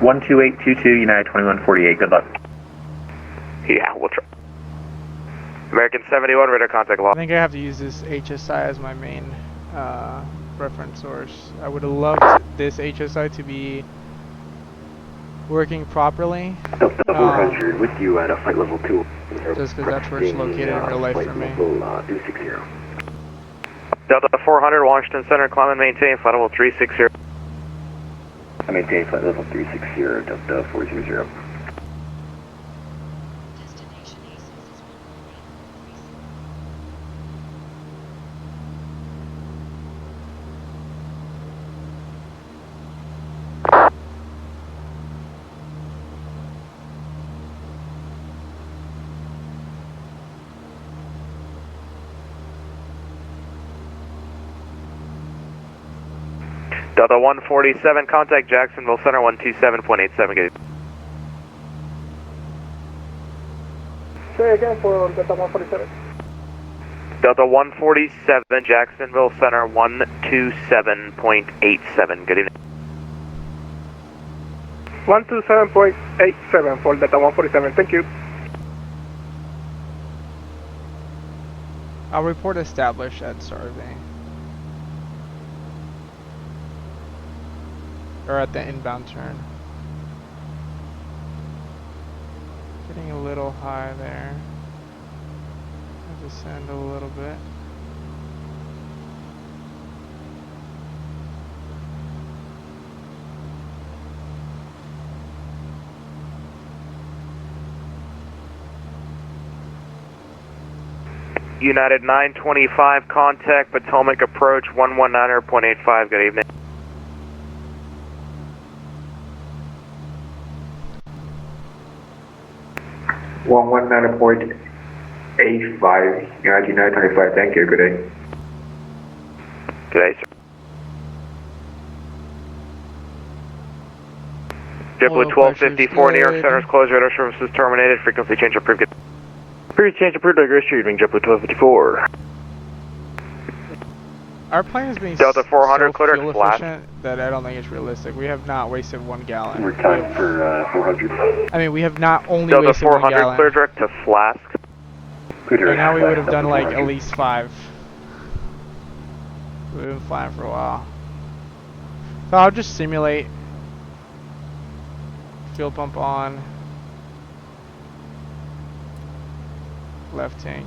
12822, United 2148, good luck. Yeah, we'll try. American 71, radar contact lost. I think I have to use this HSI as my main reference source. I would have loved this HSI to be working properly. Delta 400 with you at a flight level 2. Just because that's where it's located in real life for me. Level 260. Delta 400, Washington Center, climb and maintain, flight level 360. I maintain flight level 360, Delta 400. Delta 147, contact Jacksonville Center 127.87, get it. Say again for Delta 147. Delta 147, Jacksonville Center 127.87, good evening. 127.87 for Delta 147, thank you. I'll report established at survey. Or at the inbound turn. Getting a little high there. I'll descend a little bit. United 925, contact Potomac approach 119.85, good evening. One 119.85, United 925, thank you, good day. Good day, sir. JetBlue 1254, New York Center's closed, radar services terminated, frequency change approved. Pre-change approved, receiving JetBlue 1254. Our plane is being Delta 400, so clear fuel flat. efficient that I don't think it's realistic. We have not wasted 1 gallon. We're time for 400. I mean, we have not only Delta wasted 1 400, gallon. clear direct to Flask. Right now we would have done like at least 5. We've been flying for a while. So I'll just simulate. Fuel pump on. Left tank.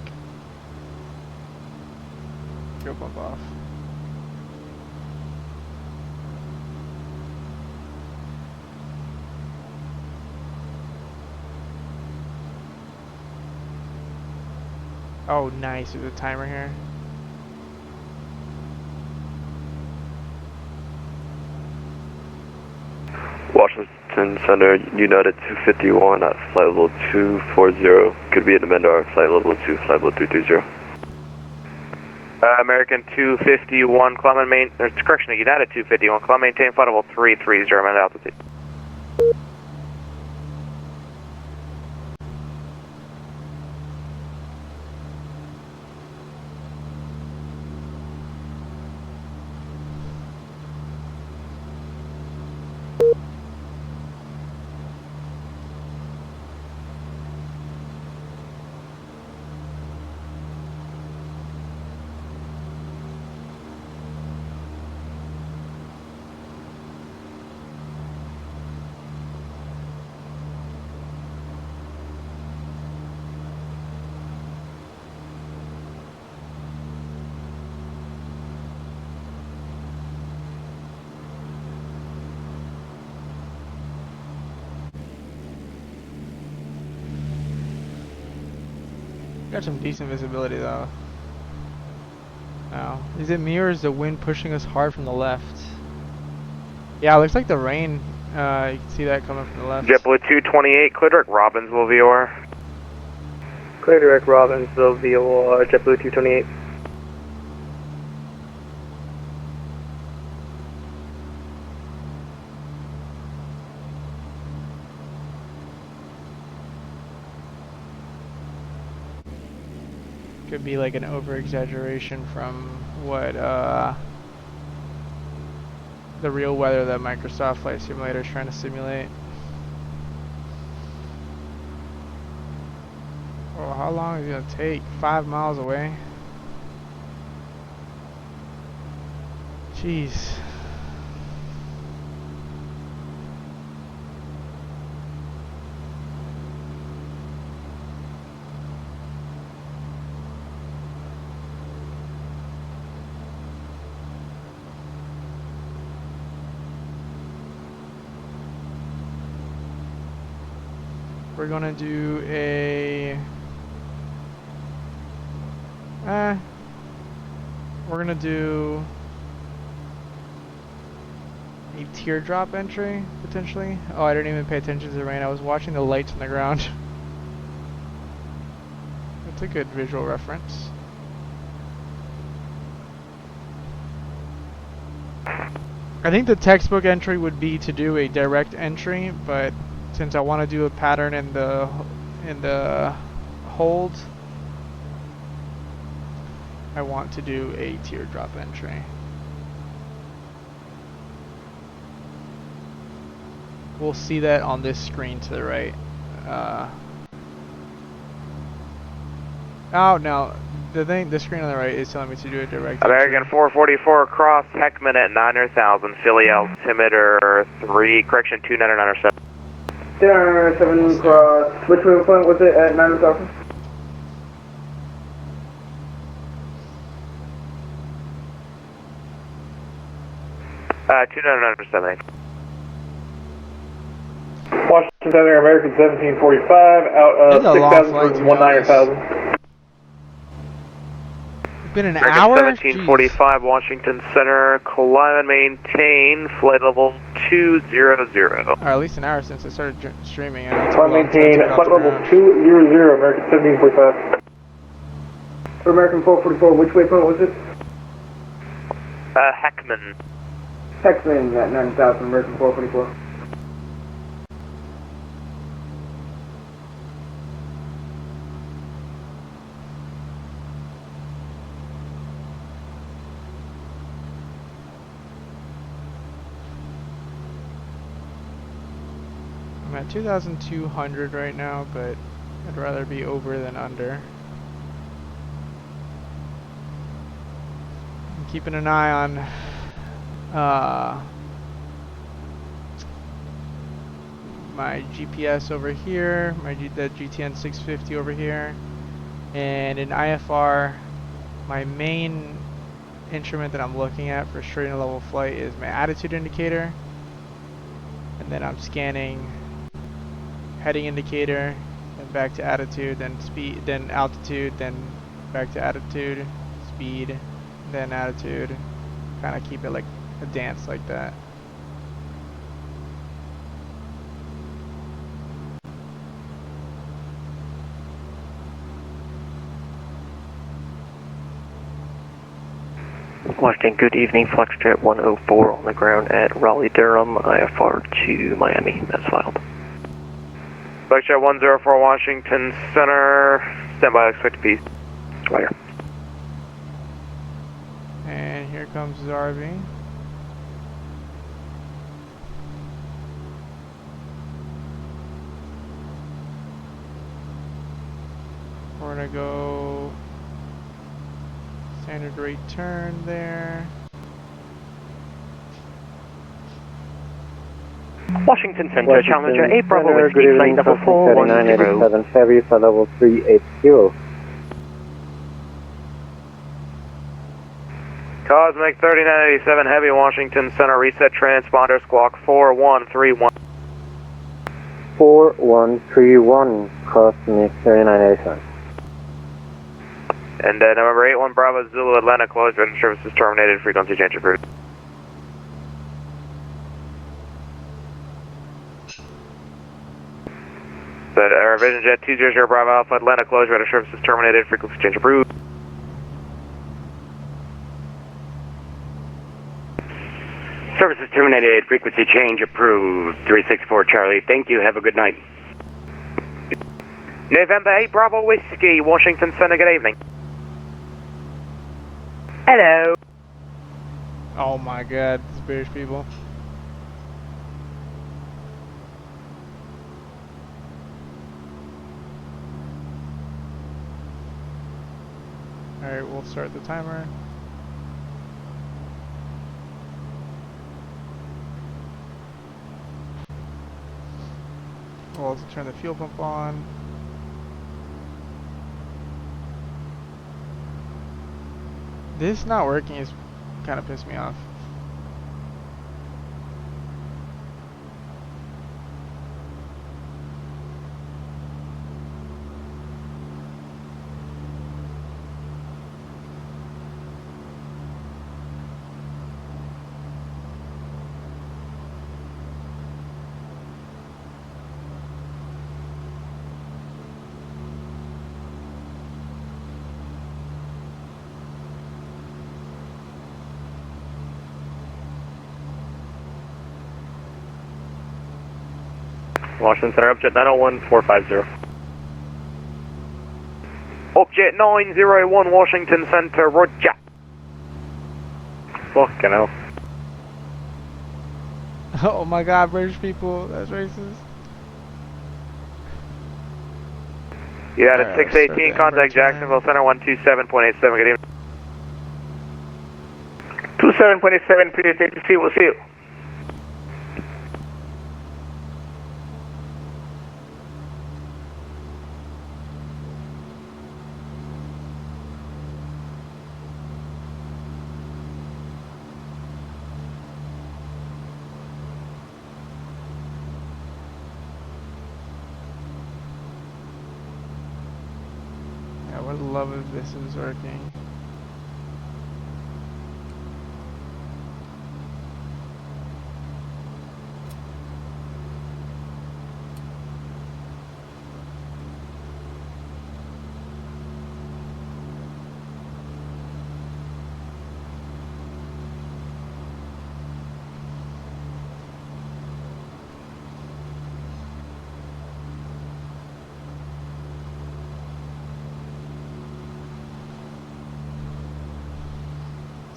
Fuel pump off. Oh, nice. There's a timer here. Washington Center, United 251 at flight level 240. Could be at the Mendar, flight level 2, flight level 330. American 251, climb and correction, United 251, climb maintain flight level 330, at altitude. Got some decent visibility though. Now, is it me or is the wind pushing us hard from the left? Yeah, it looks like the rain. You can see that coming from the left. JetBlue 228, clear direct Robbinsville VOR. Clear direct Robbinsville VOR, JetBlue 228. Could be like an over-exaggeration from what the real weather that Microsoft Flight Simulator is trying to simulate. Oh, how long is it gonna take? 5 miles away? Jeez. We're gonna do a we're gonna do a teardrop entry potentially. Oh, I didn't even pay attention to the rain. I was watching the lights on the ground. That's a good visual reference. I think the textbook entry would be to do a direct entry, but since I want to do a pattern in the hold, I want to do a teardrop entry. We'll see that on this screen to the right. Oh no, the screen on the right is telling me to do a direct American entry. 444 across Heckman at 9,000, Philly altimeter 3, correction 2997. 7 cross, which point was it at 9,000? Uh, 2997. Washington Center, American 1745, out of 6,000 towards 19,000. It's been an American hour? 1745, Washington Center, climb and maintain, flight level 200. Or at least an hour since I started streaming. Climb maintain, flight level 200, American 1745. For American 444, which waypoint was it? Heckman. Heckman at 9,000, American 444. I'm at 2,200 right now, but I'd rather be over than under. I'm keeping an eye on my GPS over here, the GTN 650 over here, and in IFR, my main instrument that I'm looking at for straight and level flight is my attitude indicator, and then I'm scanning heading indicator, then back to attitude, then speed, then altitude, then back to attitude, speed, then attitude. Kind of keep it like a dance like that. Washington, good evening. Foxtrot 104 on the ground at Raleigh-Durham, IFR to Miami. That's filed. Foxtrot 104 Washington Center. Stand by, expect peace. Later. And here comes Zarby. We're gonna go standard rate turn there. Washington Center, Challenger 8 Bravo Center, Whiskey, good flight evening, level Cessna 410. 3987 Heavy, flight level 380. Cosmic 3987 Heavy, Washington Center, reset transponder, squawk 4131. 4131, Cosmic 3987. And November 81 Bravo Zulu Atlanta, closed, written services terminated, frequency change approved. Vision Jet 200 Bravo Alpha Atlanta, closed, written services terminated, frequency change approved. Services terminated, frequency change approved. 364 Charlie, thank you, have a good night. November 8 Bravo Whiskey, Washington Center, good evening. Hello. Oh my god, these British people. Alright, we'll start the timer. We'll also turn the fuel pump on. This not working is kind of pissed me off. Washington Center, Upjet 901-450. Upjet 901, Washington Center, roger. Fucking hell. Oh my god, British people, that's racist. United 618, contact Jacksonville Center 127.87, good evening. 27.87, please take the we'll see you. I would love if this was working.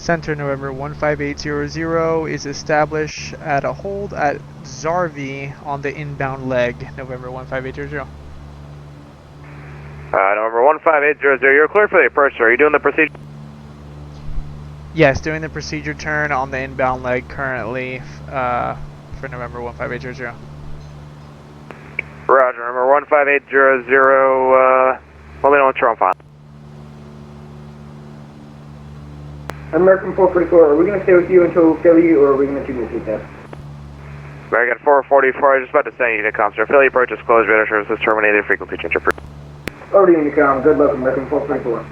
Center November 15800 is established at a hold at Zarvi on the inbound leg, November 15800. November 15800, you're clear for the approach, sir. Are you doing the procedure? Yes, doing the procedure turn on the inbound leg currently for November 15800. Roger, November 15800, let me know what you're on file. American 444, are we going to stay with you until Philly, or are we going to do this test? American 444, I was just about to say you to com, sir. Philly approach is closed, radar services terminated, frequency change approved. Over to Unicom, good luck, American 444.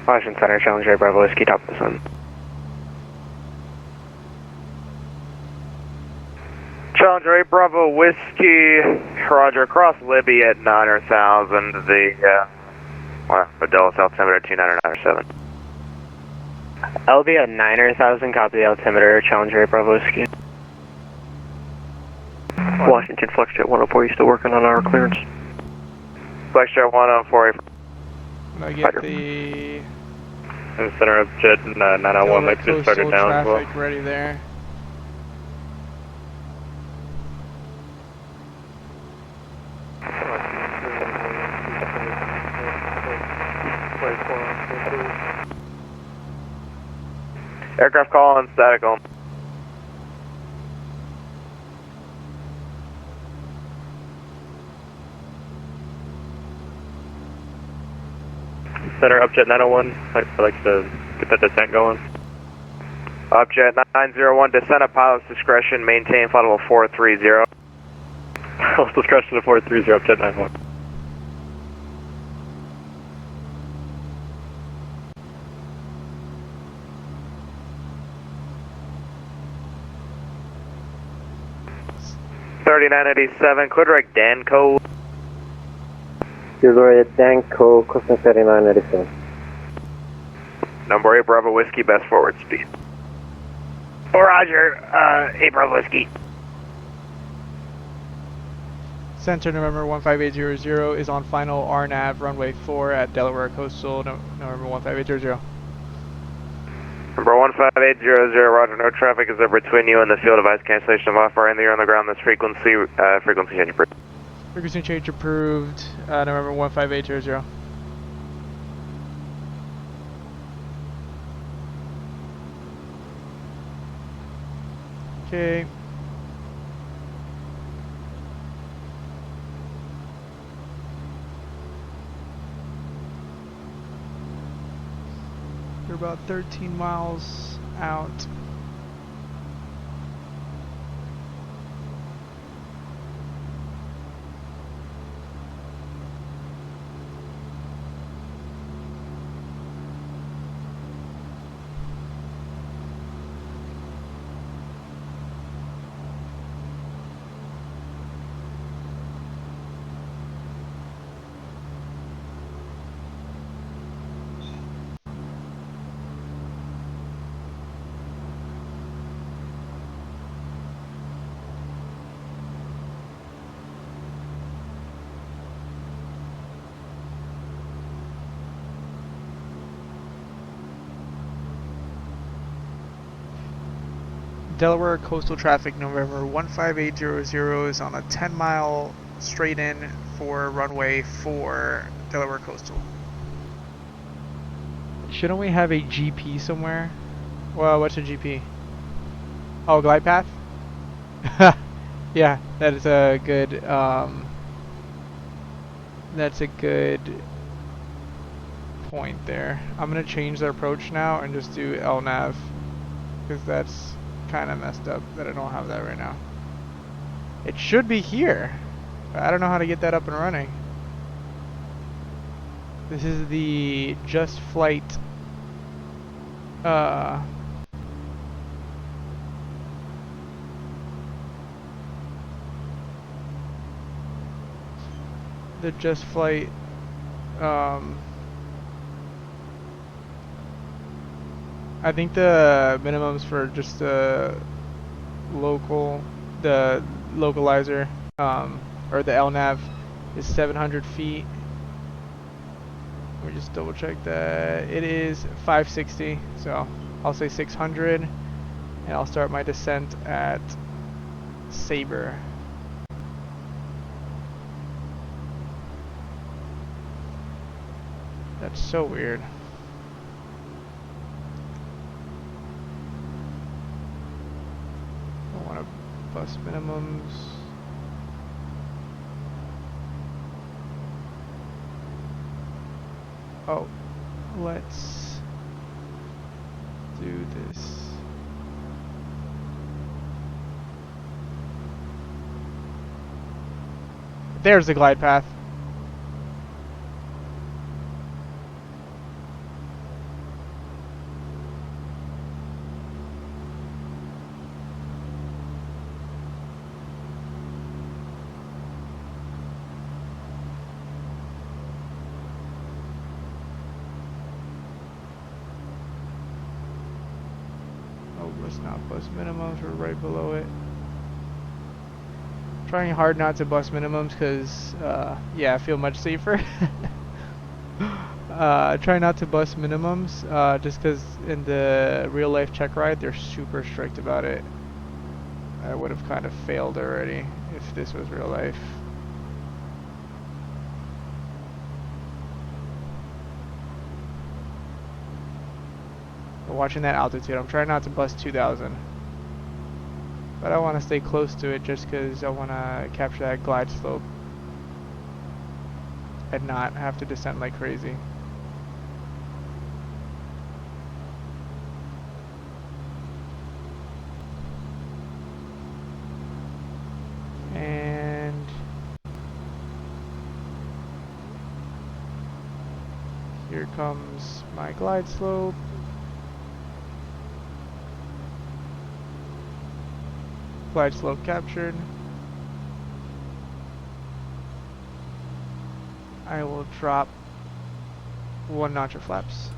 Washington Center, Challenge J Bravo Whiskey, top of the sun. Challenger 8 Bravo Whiskey, Roger, across Libby at 9,000, the Dallas altimeter 2997. LB at 9,000, copy the altimeter, Challenger 8 Bravo Whiskey. Washington Flexjet 104, you still working on our clearance? Flexjet 104. Can I get the Center of Jet 901 might just started down as well. traffic ready there? Aircraft call on static on. Center Upjet 901, I'd like to get that descent going. Upjet 901, descent at pilot's discretion, maintain flight level 430. Pilot's discretion to 430, Upjet 901. $39.87, clear direct Danco. Silver Danco, Cosmo 3987. Number 8 Bravo Whiskey, best forward speed. Roger, 8 Bravo Whiskey. Center November 15800 is on final RNAV runway 4 at Delaware Coastal, November 15800. Number 15800, roger, no traffic is there between you and the field device cancellation of off-fire in the air on the ground, this frequency change approved. Frequency change approved, November 15800. Okay. We're about 13 miles out. Delaware coastal traffic November 15800 is on a 10-mile straight in for runway 4 Delaware coastal. Shouldn't we have a GP somewhere? Well, what's a GP? Oh, glide path? Yeah, that is a good that's a good point there. I'm gonna change the approach now and just do LNAV, because that's kind of messed up that I don't have that right now. It should be here, but I don't know how to get that up and running. This is the Just Flight the Just Flight I think the minimums for just the localizer, or the LNAV is 700 feet, Let me just double check that. It is 560, so I'll say 600, and I'll start my descent at Sabre. That's so weird. I want to bus minimums. Oh, let's do this. There's the glide path. Let's not bust minimums, we're right below it. Trying hard not to bust minimums because, yeah, I feel much safer. Try not to bust minimums, just because in the real life check ride, they're super strict about it. I would have kind of failed already if this was real life. But watching that altitude, I'm trying not to bust 2000. But I want to stay close to it just because I want to capture that glide slope and not have to descend like crazy. And here comes my glide slope. Glide slope captured. I will drop 1 notch of flaps.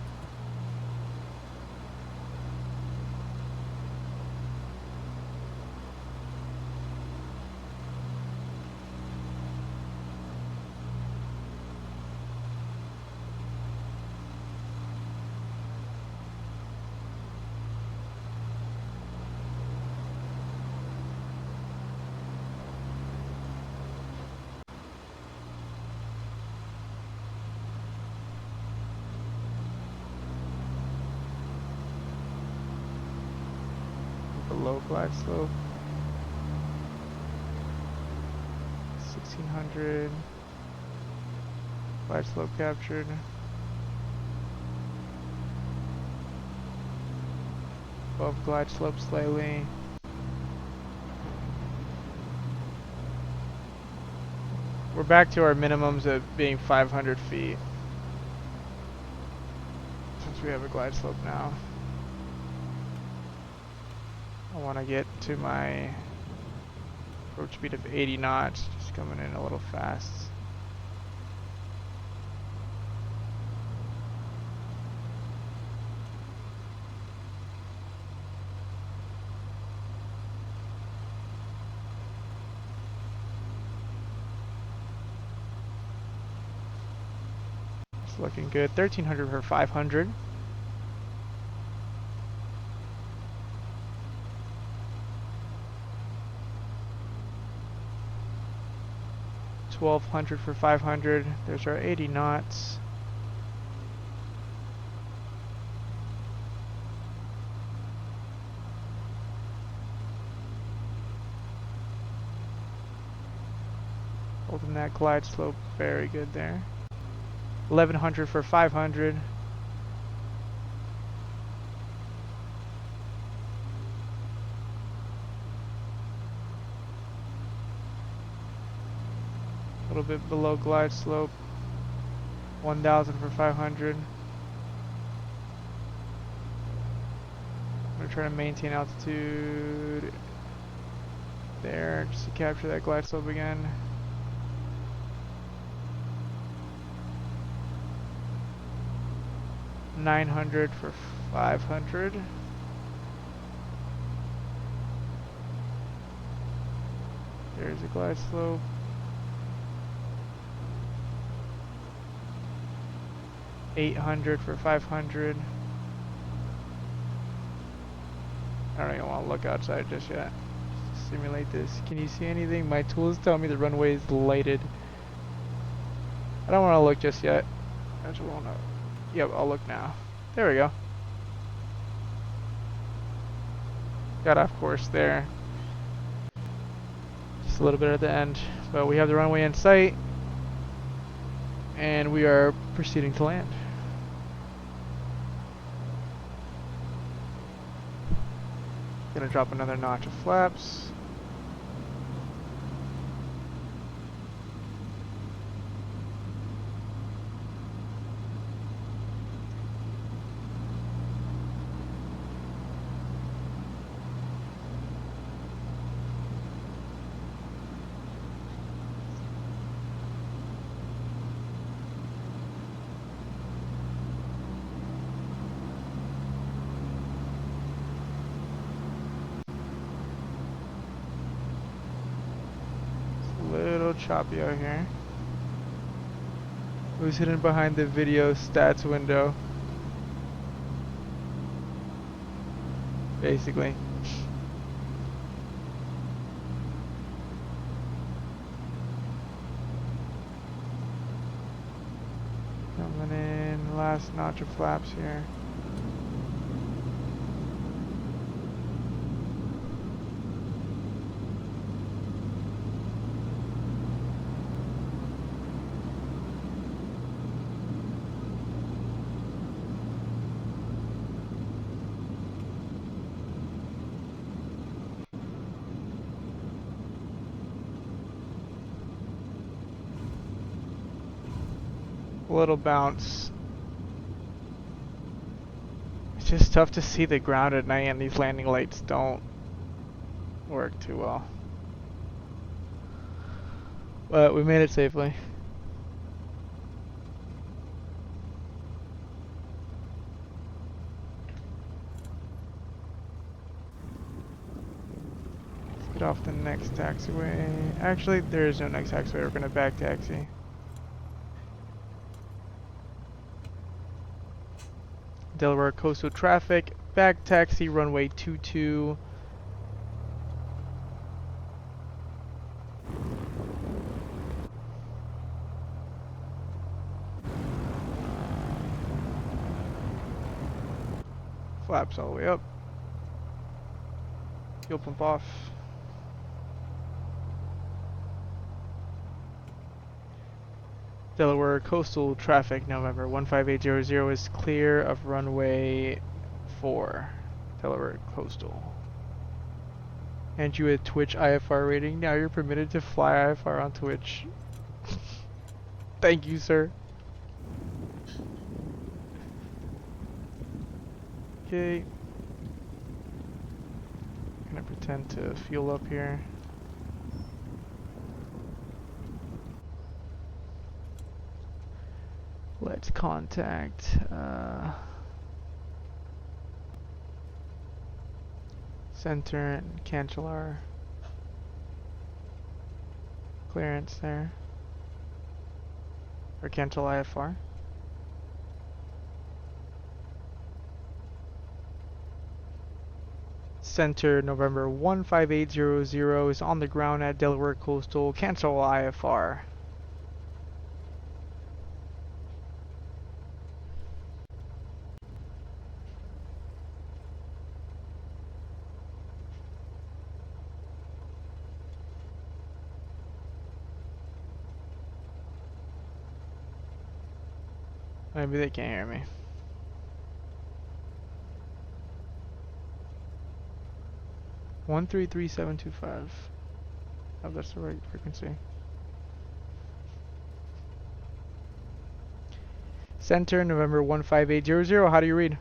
Below glide slope. 1600. Glide slope captured. Above glide slope slightly. We're back to our minimums of being 500 feet. Since we have a glide slope now. I want to get to my approach speed of 80 knots, just coming in a little fast. It's looking good. 1300 for 500. $1,200 for 500. There's our 80 knots. Holding that glide slope very good there. 1100 for 500. A little bit below glide slope. 1000 for 500. I'm going to try to maintain altitude there just to capture that glide slope again. $900 for 500. There's a glide slope. 800 for 500. I don't even want to look outside just yet. Just simulate this. Can you see anything? My tools tell me the runway is lighted. I don't want to look just yet. I just want to. Yep, I'll look now. There we go. Got off course there. Just a little bit at the end. But we have the runway in sight. And we are proceeding to land. Gonna drop another notch of flaps. Choppy out here. Who's hidden behind the video stats window? Basically. Coming in, last notch of flaps here. Little bounce. It's just tough to see the ground at night, and these landing lights don't work too well. But we made it safely. Let's get off the next taxiway. Actually, there is no next taxiway. We're gonna back taxi. Delaware coastal traffic, back taxi, runway 22. Flaps all the way up. Fuel pump off. Delaware coastal traffic, November 15800 is clear of runway 4. Delaware coastal. And you a Twitch IFR rating. Now you're permitted to fly IFR on Twitch. Thank you, sir. Okay. Gonna pretend to fuel up here. Let's contact center and cancel our clearance there. Or cancel IFR. Center November 15800 is on the ground at Delaware Coastal. Cancel IFR. Maybe they can't hear me. One 33725. Oh, that's the right frequency. Center November 15800. How do you read?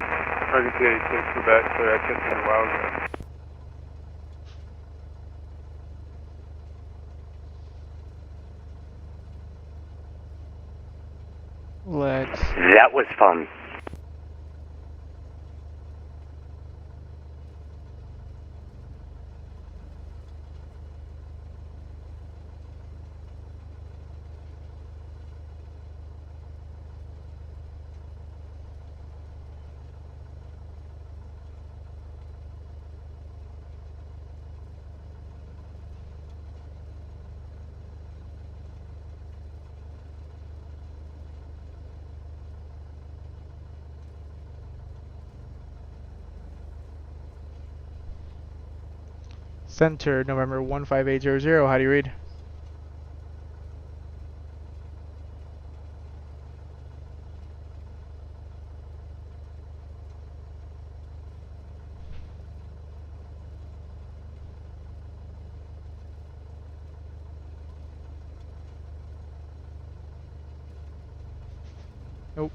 RDPA takes Quebec, so I kept it a while ago. That was fun. Center, November 15800. How do you read? Nope.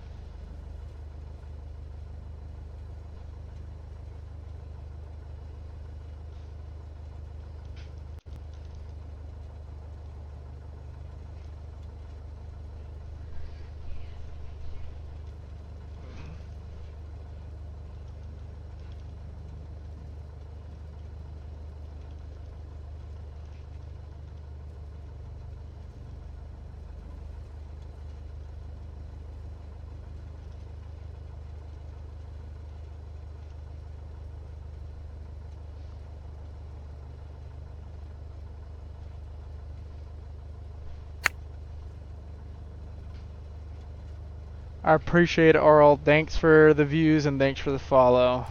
I appreciate it, Oral. Thanks for the views and thanks for the follow.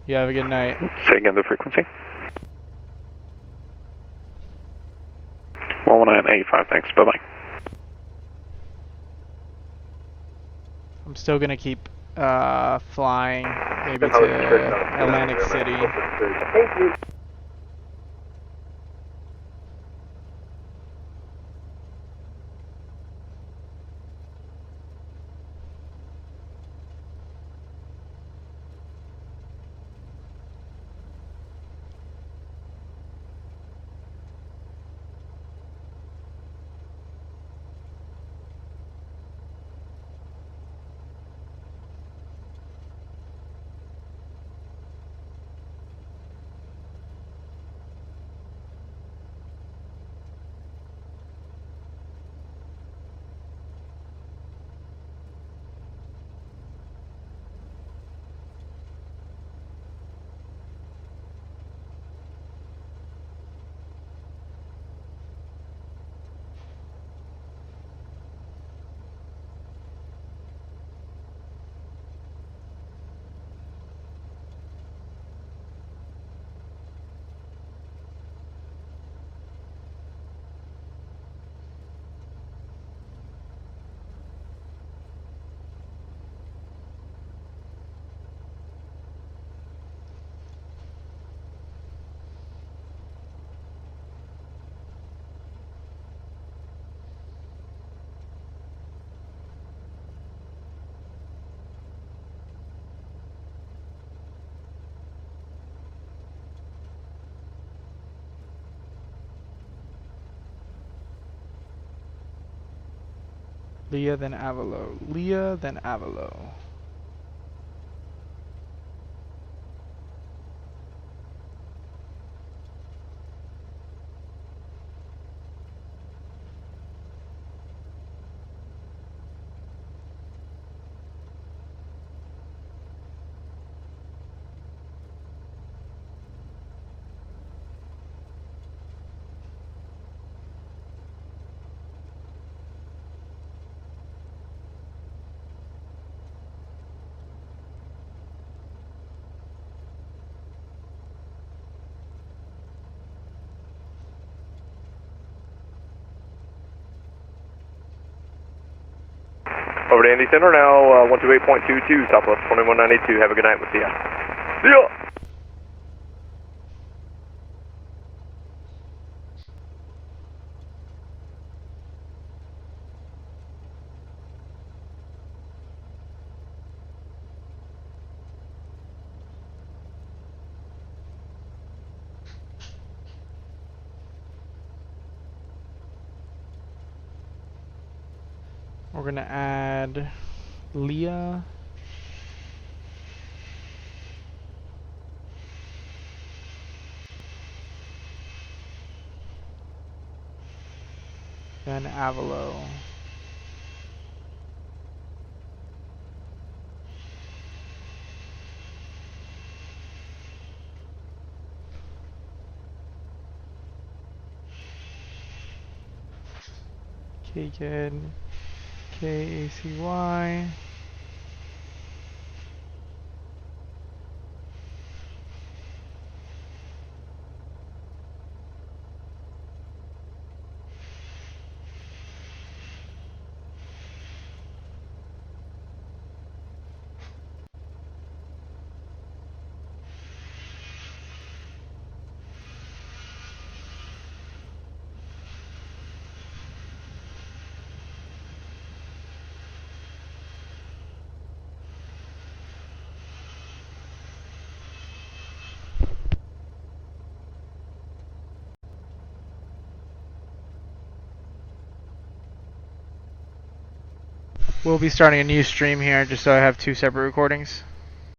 You have a good night. Say again the frequency. 11985, thanks. Bye-bye. I'm still gonna keep flying, maybe to Atlantic City. Thank you. Leah, then Avalo. Leah, then Avalo. Over to Andy Center now, 128.22, Southwest 2192. Have a good night. We'll see ya. See ya! We're gonna add Leah. Then Avalo. KKID, KACY. We'll be starting a new stream here just so I have two separate recordings.